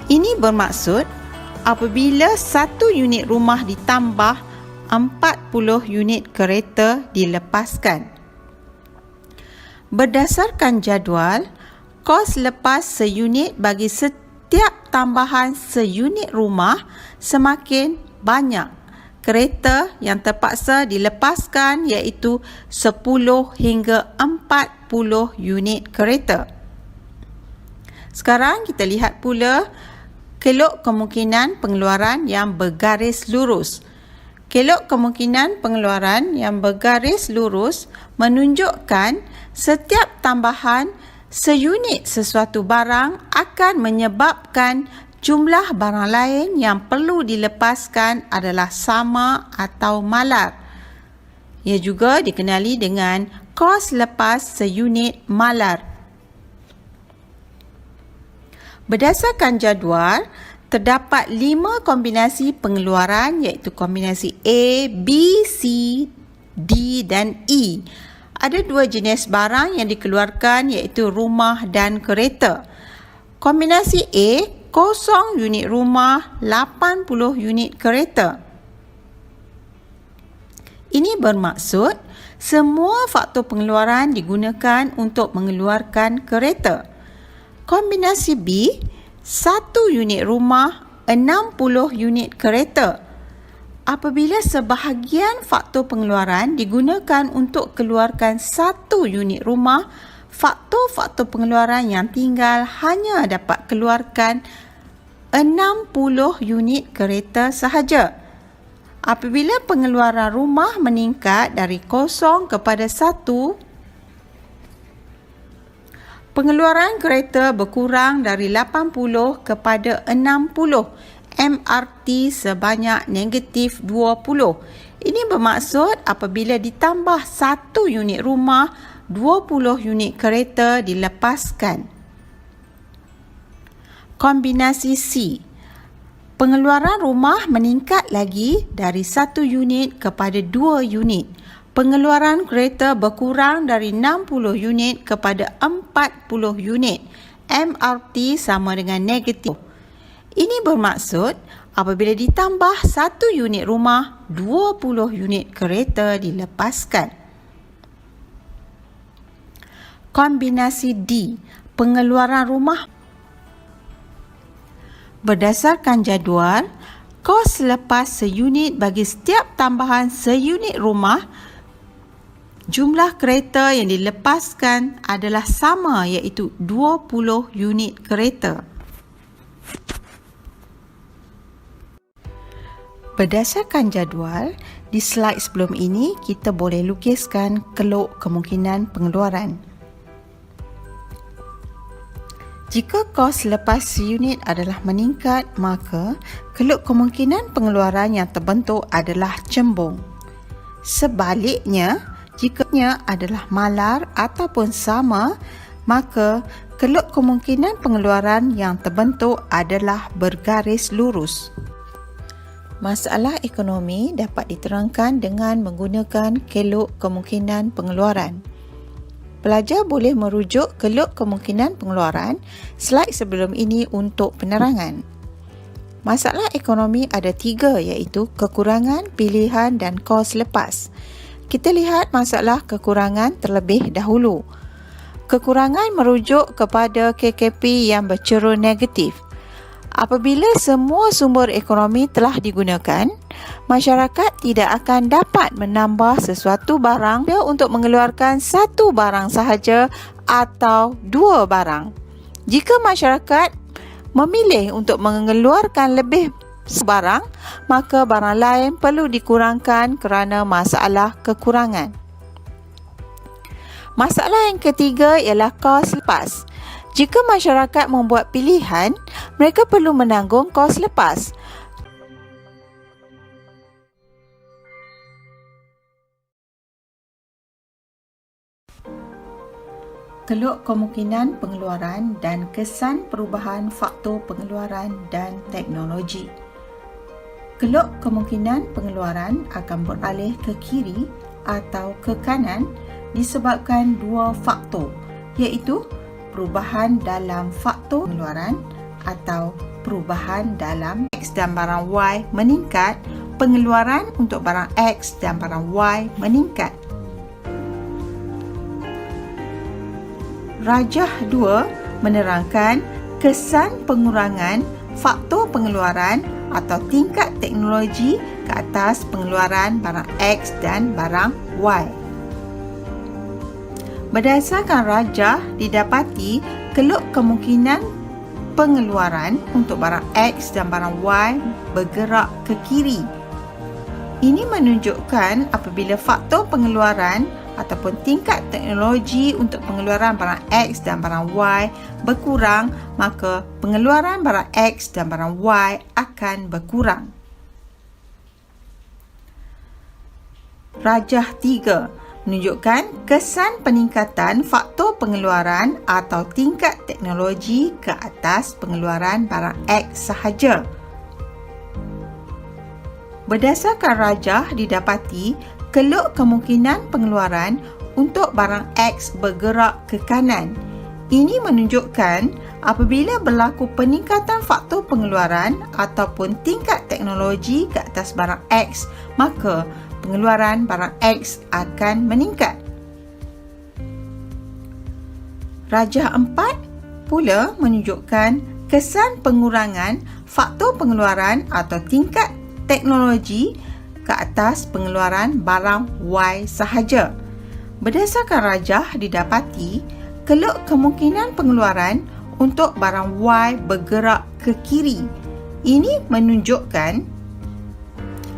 Ini bermaksud, apabila 1 unit rumah ditambah, 40 unit kereta dilepaskan. Berdasarkan jadual, kos lepas seunit bagi setiap tambahan seunit rumah semakin banyak. Kereta yang terpaksa dilepaskan iaitu 10 hingga 40 unit kereta. Sekarang kita lihat pula kelok kemungkinan pengeluaran yang bergaris lurus. Kelok kemungkinan pengeluaran yang bergaris lurus menunjukkan setiap tambahan seunit sesuatu barang akan menyebabkan jumlah barang lain yang perlu dilepaskan adalah sama atau malar. Ia juga dikenali dengan kos lepas seunit malar. Berdasarkan jadual, terdapat 5 kombinasi pengeluaran iaitu kombinasi A, B, C, D dan E. Ada 2 jenis barang yang dikeluarkan iaitu rumah dan kereta. Kombinasi A, 0 unit rumah, 80 unit kereta. Ini bermaksud semua faktor pengeluaran digunakan untuk mengeluarkan kereta. Kombinasi B, 1 unit rumah, 60 unit kereta. Apabila sebahagian faktor pengeluaran digunakan untuk keluarkan 1 unit rumah, faktor-faktor pengeluaran yang tinggal hanya dapat keluarkan 60 unit kereta sahaja. Apabila pengeluaran rumah meningkat dari 0 kepada 1, pengeluaran kereta berkurang dari 80 kepada 60. MRT sebanyak negatif 20. Ini bermaksud apabila ditambah 1 unit rumah, 20 unit kereta dilepaskan. Kombinasi C, pengeluaran rumah meningkat lagi dari 1 unit kepada 2 unit. Pengeluaran kereta berkurang dari 60 unit kepada 40 unit. MRT sama dengan negatif. Ini bermaksud apabila ditambah 1 unit rumah, 20 unit kereta dilepaskan. Kombinasi D, pengeluaran rumah. Berdasarkan jadual, kos lepas seunit bagi setiap tambahan seunit rumah, jumlah kereta yang dilepaskan adalah sama iaitu 20 unit kereta. Berdasarkan jadual, di slide sebelum ini kita boleh lukiskan kelok kemungkinan pengeluaran. Jika kos lepas seunit adalah meningkat, maka kelok kemungkinan pengeluaran yang terbentuk adalah cembung. Sebaliknya, jikanya adalah malar ataupun sama, maka kelok kemungkinan pengeluaran yang terbentuk adalah bergaris lurus. Masalah ekonomi dapat diterangkan dengan menggunakan kelok kemungkinan pengeluaran. Pelajar boleh merujuk kelok kemungkinan pengeluaran slide sebelum ini untuk penerangan. Masalah ekonomi ada 3 iaitu kekurangan, pilihan dan kos lepas. Kita lihat masalah kekurangan terlebih dahulu. Kekurangan merujuk kepada KKP yang bercerun negatif. Apabila semua sumber ekonomi telah digunakan, masyarakat tidak akan dapat menambah sesuatu barang untuk mengeluarkan 1 barang sahaja atau 2 barang. Jika masyarakat memilih untuk mengeluarkan lebih barang, maka barang lain perlu dikurangkan kerana masalah kekurangan. Masalah yang ketiga ialah kos lepas. Jika masyarakat membuat pilihan, mereka perlu menanggung kos lepas. Keluk kemungkinan pengeluaran dan kesan perubahan faktor pengeluaran dan teknologi. Keluk kemungkinan pengeluaran akan beralih ke kiri atau ke kanan disebabkan dua faktor, iaitu perubahan dalam faktor pengeluaran atau perubahan dalam X dan barang Y meningkat, pengeluaran untuk barang X dan barang Y meningkat. Rajah 2 menerangkan kesan pengurangan faktor pengeluaran atau tingkat teknologi ke atas pengeluaran barang X dan barang Y. Berdasarkan rajah didapati keluk kemungkinan pengeluaran untuk barang X dan barang Y bergerak ke kiri. Ini menunjukkan apabila faktor pengeluaran ataupun tingkat teknologi untuk pengeluaran barang X dan barang Y berkurang, maka pengeluaran barang X dan barang Y akan berkurang. Rajah 3 menunjukkan kesan peningkatan faktor pengeluaran atau tingkat teknologi ke atas pengeluaran barang X sahaja. Berdasarkan rajah didapati keluk kemungkinan pengeluaran untuk barang X bergerak ke kanan. Ini menunjukkan apabila berlaku peningkatan faktor pengeluaran ataupun tingkat teknologi ke atas barang X, maka pengeluaran barang X akan meningkat. Rajah 4 pula menunjukkan kesan pengurangan faktor pengeluaran atau tingkat teknologi ke atas pengeluaran barang Y sahaja. Berdasarkan rajah didapati keluk kemungkinan pengeluaran untuk barang Y bergerak ke kiri. Ini menunjukkan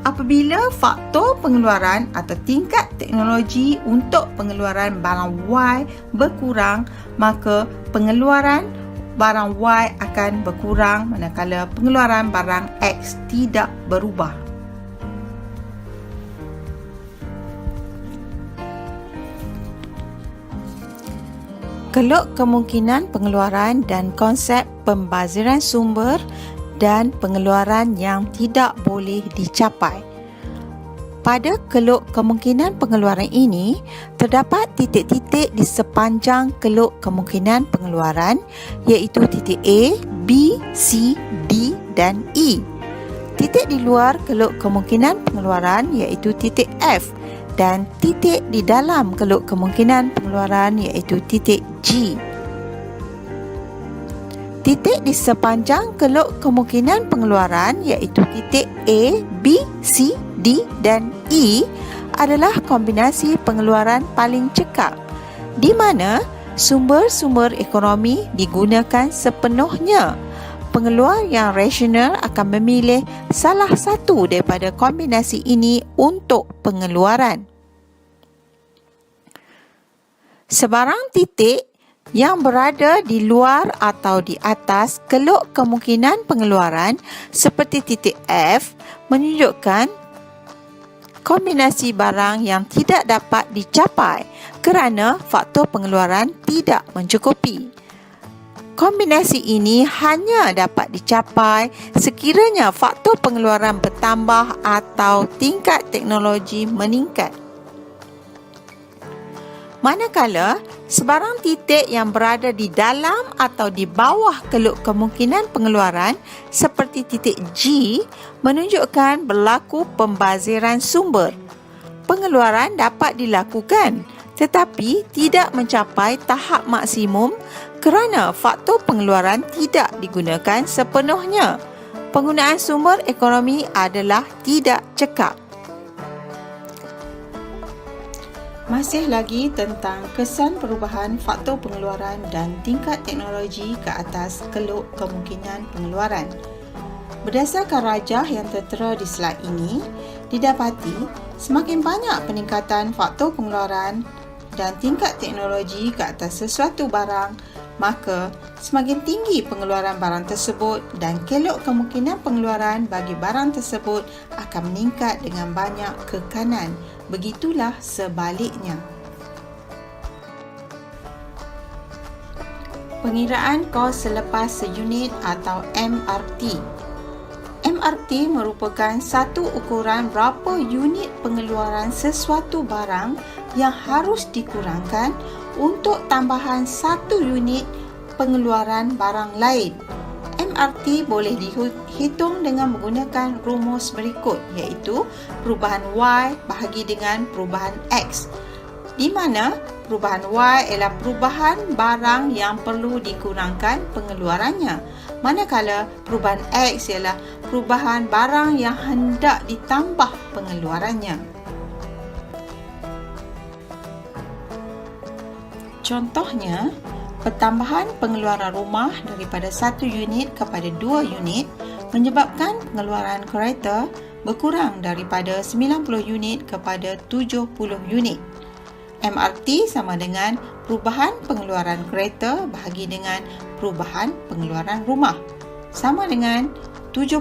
apabila faktor pengeluaran atau tingkat teknologi untuk pengeluaran barang Y berkurang, maka pengeluaran barang Y akan berkurang manakala pengeluaran barang X tidak berubah. Keluk kemungkinan pengeluaran dan konsep pembaziran sumber dan pengeluaran yang tidak boleh dicapai. Pada keluk kemungkinan pengeluaran ini, terdapat titik-titik di sepanjang keluk kemungkinan pengeluaran, iaitu titik A, B, C, D dan E. Titik di luar keluk kemungkinan pengeluaran iaitu titik F dan titik di dalam keluk kemungkinan pengeluaran iaitu titik G. Titik di sepanjang keluk kemungkinan pengeluaran iaitu titik A, B, C, D dan E adalah kombinasi pengeluaran paling cekap, di mana sumber-sumber ekonomi digunakan sepenuhnya. Pengeluar yang rasional akan memilih salah satu daripada kombinasi ini untuk pengeluaran. Sebarang titik yang berada di luar atau di atas keluk kemungkinan pengeluaran seperti titik F menunjukkan kombinasi barang yang tidak dapat dicapai kerana faktor pengeluaran tidak mencukupi. Kombinasi ini hanya dapat dicapai sekiranya faktor pengeluaran bertambah atau tingkat teknologi meningkat. Manakala sebarang titik yang berada di dalam atau di bawah keluk kemungkinan pengeluaran seperti titik G menunjukkan berlaku pembaziran sumber. Pengeluaran dapat dilakukan tetapi tidak mencapai tahap maksimum kerana faktor pengeluaran tidak digunakan sepenuhnya. Penggunaan sumber ekonomi adalah tidak cekap. Masih lagi tentang kesan perubahan faktor pengeluaran dan tingkat teknologi ke atas keluk kemungkinan pengeluaran. Berdasarkan rajah yang tertera di slide ini, didapati semakin banyak peningkatan faktor pengeluaran dan tingkat teknologi ke atas sesuatu barang, maka semakin tinggi pengeluaran barang tersebut dan kelok kemungkinan pengeluaran bagi barang tersebut akan meningkat dengan banyak ke kanan. Begitulah sebaliknya. Pengiraan kos selepas seunit atau MRT. MRT merupakan satu ukuran berapa unit pengeluaran sesuatu barang yang harus dikurangkan untuk tambahan satu unit pengeluaran barang lain. MRT boleh dihitung dengan menggunakan rumus berikut, iaitu perubahan Y bahagi dengan perubahan X, di mana perubahan Y ialah perubahan barang yang perlu dikurangkan pengeluarannya, manakala perubahan X ialah perubahan barang yang hendak ditambah pengeluarannya. Contohnya, pertambahan pengeluaran rumah daripada 1 unit kepada 2 unit menyebabkan pengeluaran kereta berkurang daripada 90 unit kepada 70 unit. MRT sama dengan perubahan pengeluaran kereta bahagi dengan perubahan pengeluaran rumah, sama dengan 70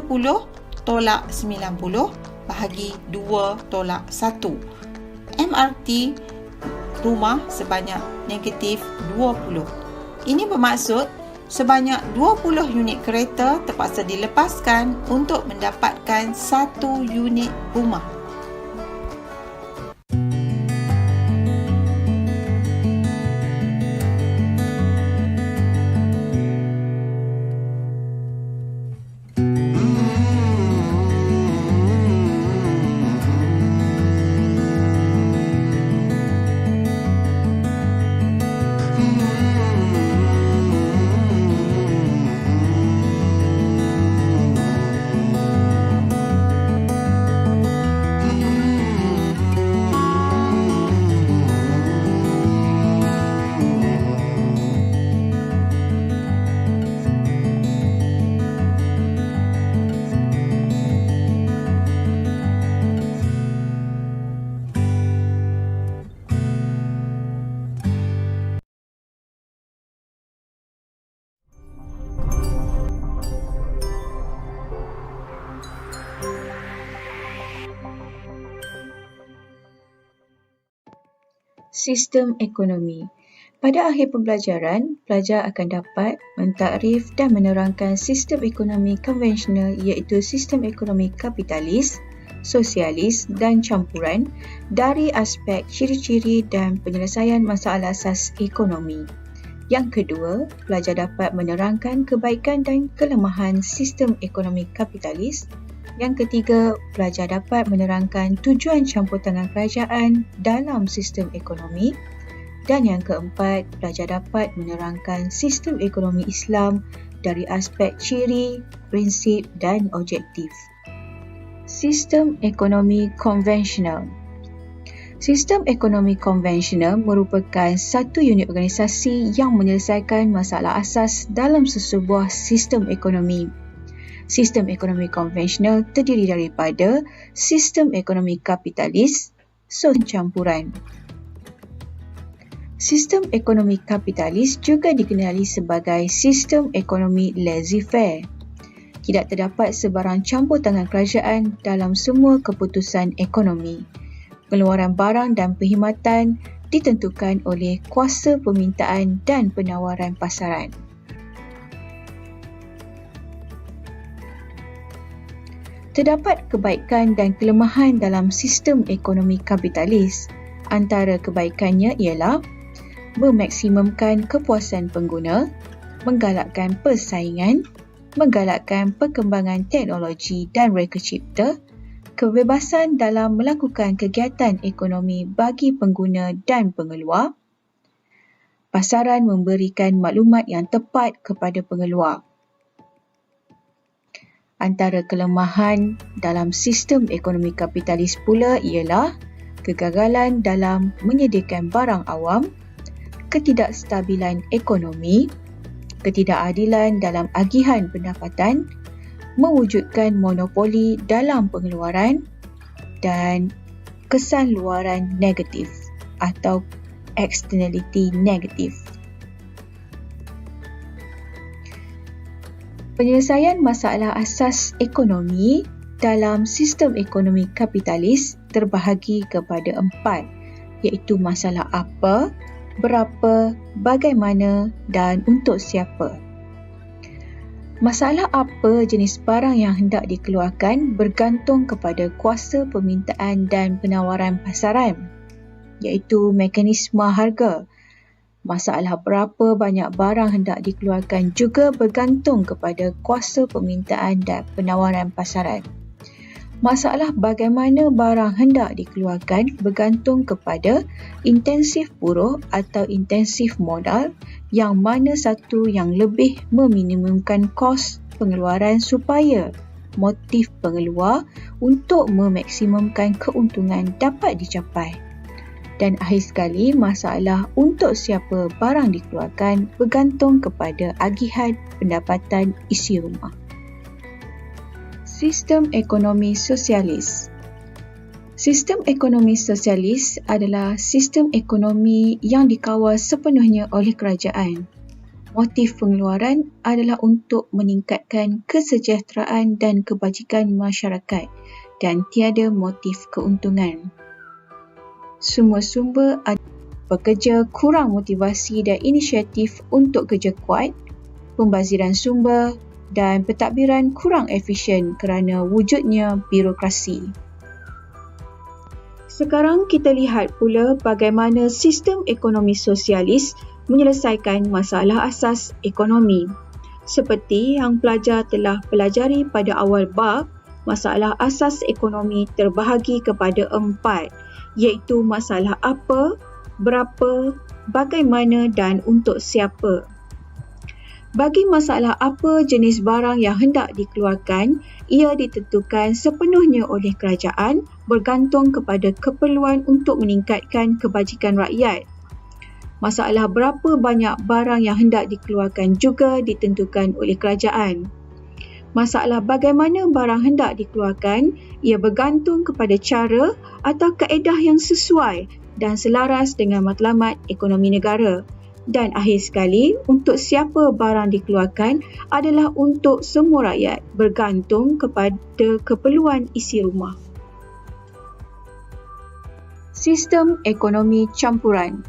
tolak 90 bahagi 2 tolak 1. MRT rumah sebanyak negatif 20. Ini bermaksud sebanyak 20 unit kereta terpaksa dilepaskan untuk mendapatkan 1 unit rumah. Sistem ekonomi. Pada akhir pembelajaran, pelajar akan dapat mentakrif dan menerangkan sistem ekonomi konvensional iaitu sistem ekonomi kapitalis, sosialis dan campuran dari aspek ciri-ciri dan penyelesaian masalah asas ekonomi. Yang kedua, pelajar dapat menerangkan kebaikan dan kelemahan sistem ekonomi kapitalis. Yang ketiga, pelajar dapat menerangkan tujuan campur tangan kerajaan dalam sistem ekonomi. Dan yang keempat, pelajar dapat menerangkan sistem ekonomi Islam dari aspek ciri, prinsip dan objektif. Sistem ekonomi konvensional. Sistem ekonomi konvensional merupakan satu unit organisasi yang menyelesaikan masalah asas dalam sesebuah sistem ekonomi. Sistem ekonomi konvensional terdiri daripada sistem ekonomi kapitalis, sosial campuran. Sistem ekonomi kapitalis juga dikenali sebagai sistem ekonomi laissez-faire. Tidak terdapat sebarang campur tangan kerajaan dalam semua keputusan ekonomi. Pengeluaran barang dan perkhidmatan ditentukan oleh kuasa permintaan dan penawaran pasaran. Terdapat kebaikan dan kelemahan dalam sistem ekonomi kapitalis. Antara kebaikannya ialah memaksimumkan kepuasan pengguna, menggalakkan persaingan, menggalakkan perkembangan teknologi dan reka cipta, kebebasan dalam melakukan kegiatan ekonomi bagi pengguna dan pengeluar, pasaran memberikan maklumat yang tepat kepada pengeluar. Antara kelemahan dalam sistem ekonomi kapitalis pula ialah kegagalan dalam menyediakan barang awam, ketidakstabilan ekonomi, ketidakadilan dalam agihan pendapatan, mewujudkan monopoli dalam pengeluaran dan kesan luaran negatif atau externality negatif. Penyelesaian masalah asas ekonomi dalam sistem ekonomi kapitalis terbahagi kepada 4, iaitu masalah apa, berapa, bagaimana dan untuk siapa. Masalah apa jenis barang yang hendak dikeluarkan bergantung kepada kuasa permintaan dan penawaran pasaran, iaitu mekanisme harga. Masalah berapa banyak barang hendak dikeluarkan juga bergantung kepada kuasa permintaan dan penawaran pasaran. Masalah bagaimana barang hendak dikeluarkan bergantung kepada intensif buruh atau intensif modal, yang mana satu yang lebih meminimumkan kos pengeluaran supaya motif pengeluar untuk memaksimumkan keuntungan dapat dicapai. Dan akhir sekali, masalah untuk siapa barang dikeluarkan bergantung kepada agihan pendapatan isi rumah. Sistem ekonomi sosialis. Sistem ekonomi sosialis adalah sistem ekonomi yang dikawal sepenuhnya oleh kerajaan. Motif pengeluaran adalah untuk meningkatkan kesejahteraan dan kebajikan masyarakat dan tiada motif keuntungan. Semua sumber pekerja kurang motivasi dan inisiatif untuk kerja kuat, pembaziran sumber dan pentadbiran kurang efisien kerana wujudnya birokrasi. Sekarang kita lihat pula bagaimana sistem ekonomi sosialis menyelesaikan masalah asas ekonomi. Seperti yang pelajar telah pelajari pada awal bab, masalah asas ekonomi terbahagi kepada 4, iaitu masalah apa, berapa, bagaimana dan untuk siapa. Bagi masalah apa jenis barang yang hendak dikeluarkan, ia ditentukan sepenuhnya oleh kerajaan bergantung kepada keperluan untuk meningkatkan kebajikan rakyat. Masalah berapa banyak barang yang hendak dikeluarkan juga ditentukan oleh kerajaan. Masalah bagaimana barang hendak dikeluarkan, ia bergantung kepada cara atau kaedah yang sesuai dan selaras dengan matlamat ekonomi negara. Dan akhir sekali, untuk siapa barang dikeluarkan adalah untuk semua rakyat bergantung kepada keperluan isi rumah. Sistem ekonomi campuran.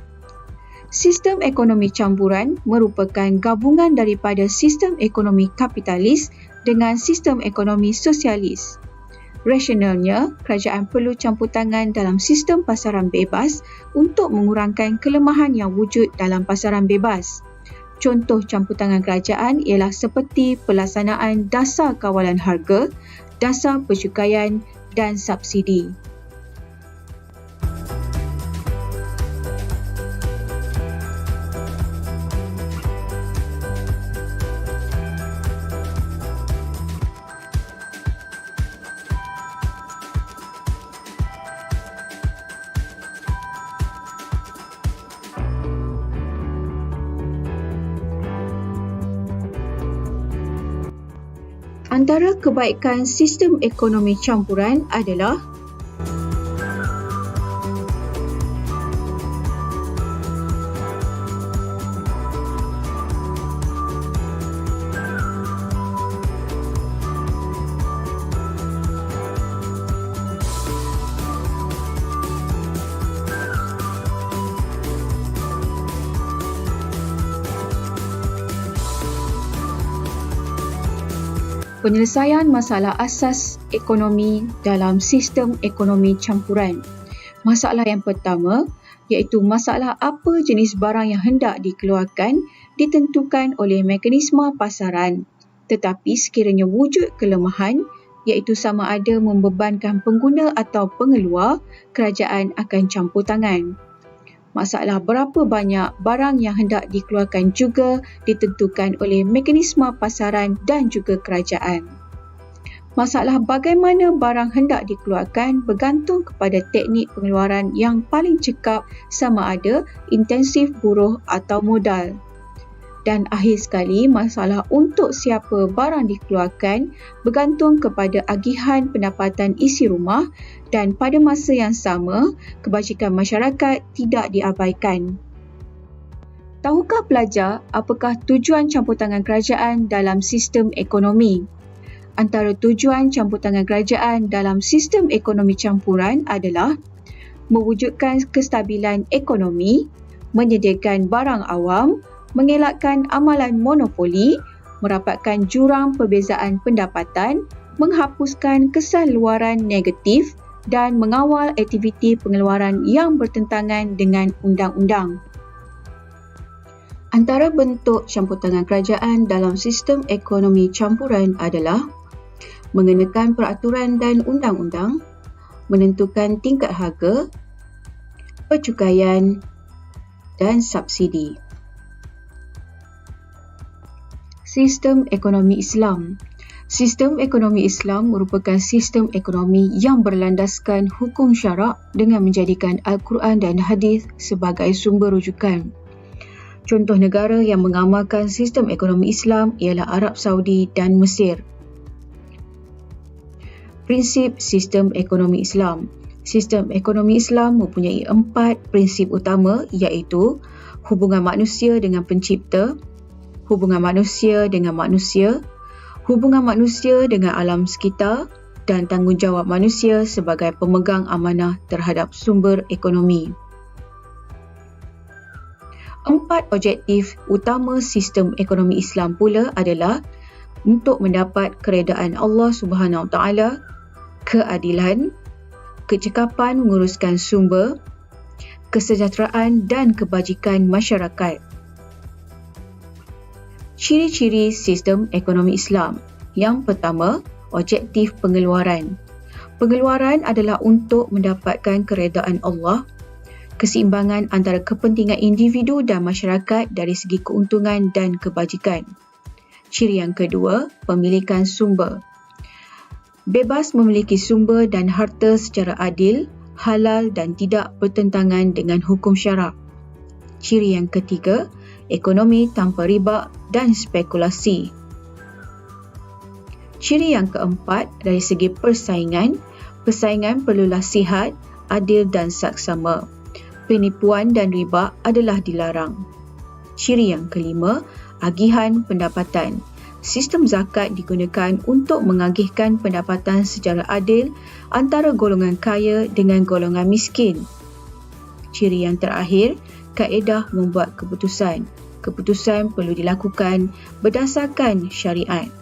Sistem ekonomi campuran merupakan gabungan daripada sistem ekonomi kapitalis dengan sistem ekonomi sosialis. Rasionalnya, kerajaan perlu campur tangan dalam sistem pasaran bebas untuk mengurangkan kelemahan yang wujud dalam pasaran bebas. Contoh campur tangan kerajaan ialah seperti pelaksanaan dasar kawalan harga, dasar percukaian dan subsidi. Antara kebaikan sistem ekonomi campuran adalah penyelesaian masalah asas ekonomi dalam sistem ekonomi campuran. Masalah yang pertama iaitu masalah apa jenis barang yang hendak dikeluarkan ditentukan oleh mekanisme pasaran. Tetapi sekiranya wujud kelemahan iaitu sama ada membebankan pengguna atau pengeluar, kerajaan akan campur tangan. Masalah berapa banyak barang yang hendak dikeluarkan juga ditentukan oleh mekanisme pasaran dan juga kerajaan. Masalah bagaimana barang hendak dikeluarkan bergantung kepada teknik pengeluaran yang paling cekap sama ada intensif buruh atau modal. Dan akhir sekali, masalah untuk siapa barang dikeluarkan bergantung kepada agihan pendapatan isi rumah dan pada masa yang sama, kebajikan masyarakat tidak diabaikan. Tahukah pelajar apakah tujuan campur tangan kerajaan dalam sistem ekonomi? Antara tujuan campur tangan kerajaan dalam sistem ekonomi campuran adalah mewujudkan kestabilan ekonomi, menyediakan barang awam, mengelakkan amalan monopoli, merapatkan jurang perbezaan pendapatan, menghapuskan kesan luaran negatif dan mengawal aktiviti pengeluaran yang bertentangan dengan undang-undang. Antara bentuk campur tangan kerajaan dalam sistem ekonomi campuran adalah mengenakan peraturan dan undang-undang, menentukan tingkat harga, percukaian dan subsidi. Sistem ekonomi Islam. Sistem ekonomi Islam merupakan sistem ekonomi yang berlandaskan hukum syarak dengan menjadikan Al-Quran dan Hadis sebagai sumber rujukan. Contoh negara yang mengamalkan sistem ekonomi Islam ialah Arab Saudi dan Mesir. Prinsip sistem ekonomi Islam. Sistem ekonomi Islam mempunyai 4 prinsip utama iaitu hubungan manusia dengan pencipta, hubungan manusia dengan manusia, hubungan manusia dengan alam sekitar dan tanggungjawab manusia sebagai pemegang amanah terhadap sumber ekonomi. 4 objektif utama sistem ekonomi Islam pula adalah untuk mendapat keredaan Allah Subhanahu Wa Taala, keadilan, kecekapan menguruskan sumber, kesejahteraan dan kebajikan masyarakat. Ciri-ciri sistem ekonomi Islam. Yang pertama, objektif pengeluaran. Pengeluaran adalah untuk mendapatkan keredaan Allah, keseimbangan antara kepentingan individu dan masyarakat dari segi keuntungan dan kebajikan. Ciri yang kedua, pemilikan sumber. Bebas memiliki sumber dan harta secara adil, halal dan tidak bertentangan dengan hukum syarak. Ciri yang ketiga, ekonomi tanpa riba dan spekulasi. Ciri yang keempat, dari segi persaingan, persaingan perlulah sihat, adil dan saksama. Penipuan dan riba adalah dilarang. Ciri yang kelima, agihan pendapatan. Sistem zakat digunakan untuk mengagihkan pendapatan secara adil antara golongan kaya dengan golongan miskin. Ciri yang terakhir, kaedah membuat keputusan. Keputusan perlu dilakukan berdasarkan syariat.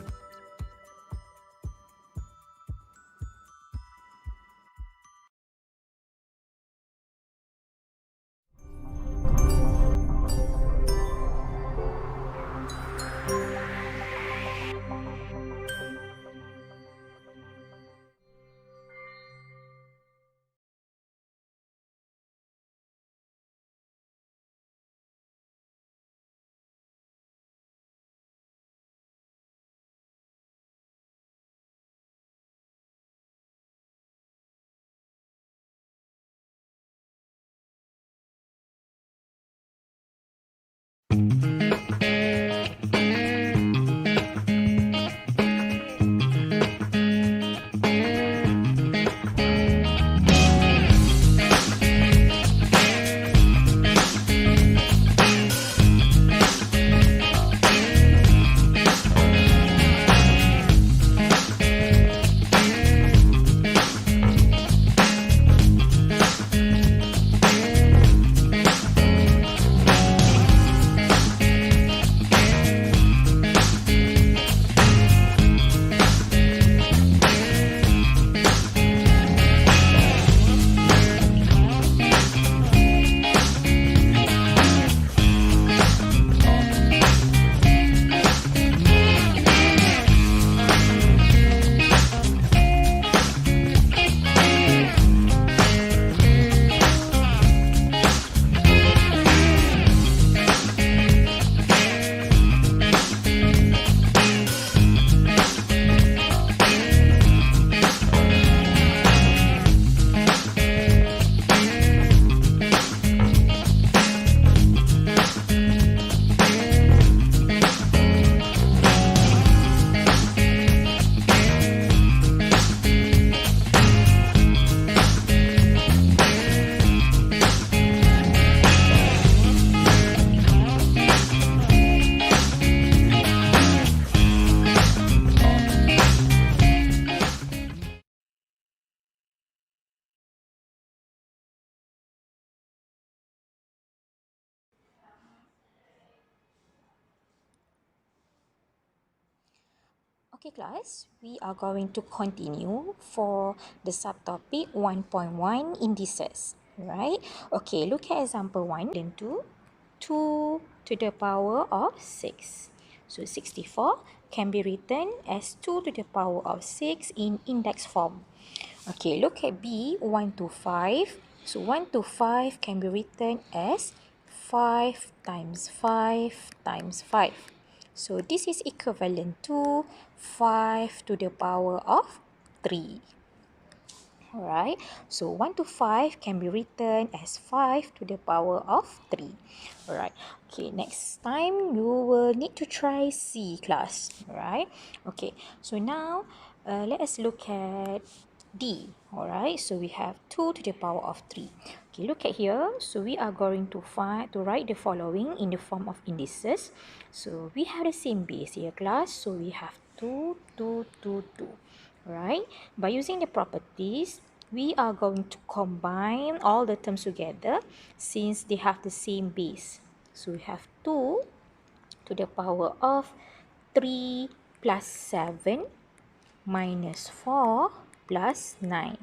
Okay class, we are going to continue for the subtopic 1.1 indices, right? Okay, look at example 1 and 2. 2 to the power of 6. So 64 can be written as 2 to the power of 6 in index form. Okay, look at B, 1 to 5. So 1 to 5 can be written as 5 times 5 times 5. So this is equivalent to 5 to the power of 3. Alright, so 1 to 5 can be written as 5 to the power of 3. Alright, okay, next time you will need to try C class. Alright, okay, so now let us look at D. Alright, so we have 2 to the power of 3. Okay, look at here. So we are going to write the following in the form of indices. So we have the same base here class. So we have 2, 2, 2, 2. Right? By using the properties, we are going to combine all the terms together since they have the same base. So we have 2 to the power of 3 plus 7 minus 4 plus 9.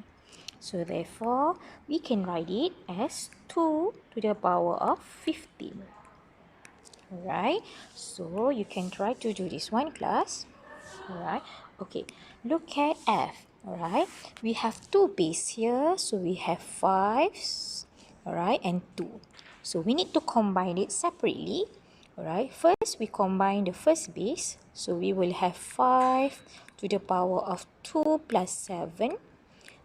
So therefore, we can write it as 2 to the power of 15. Alright, so you can try to do this one class. Alright, okay, look at F. Alright, we have two base here, so we have 5, alright, and 2. So we need to combine it separately. Alright, first we combine the first base, so we will have 5 to the power of 2 plus 7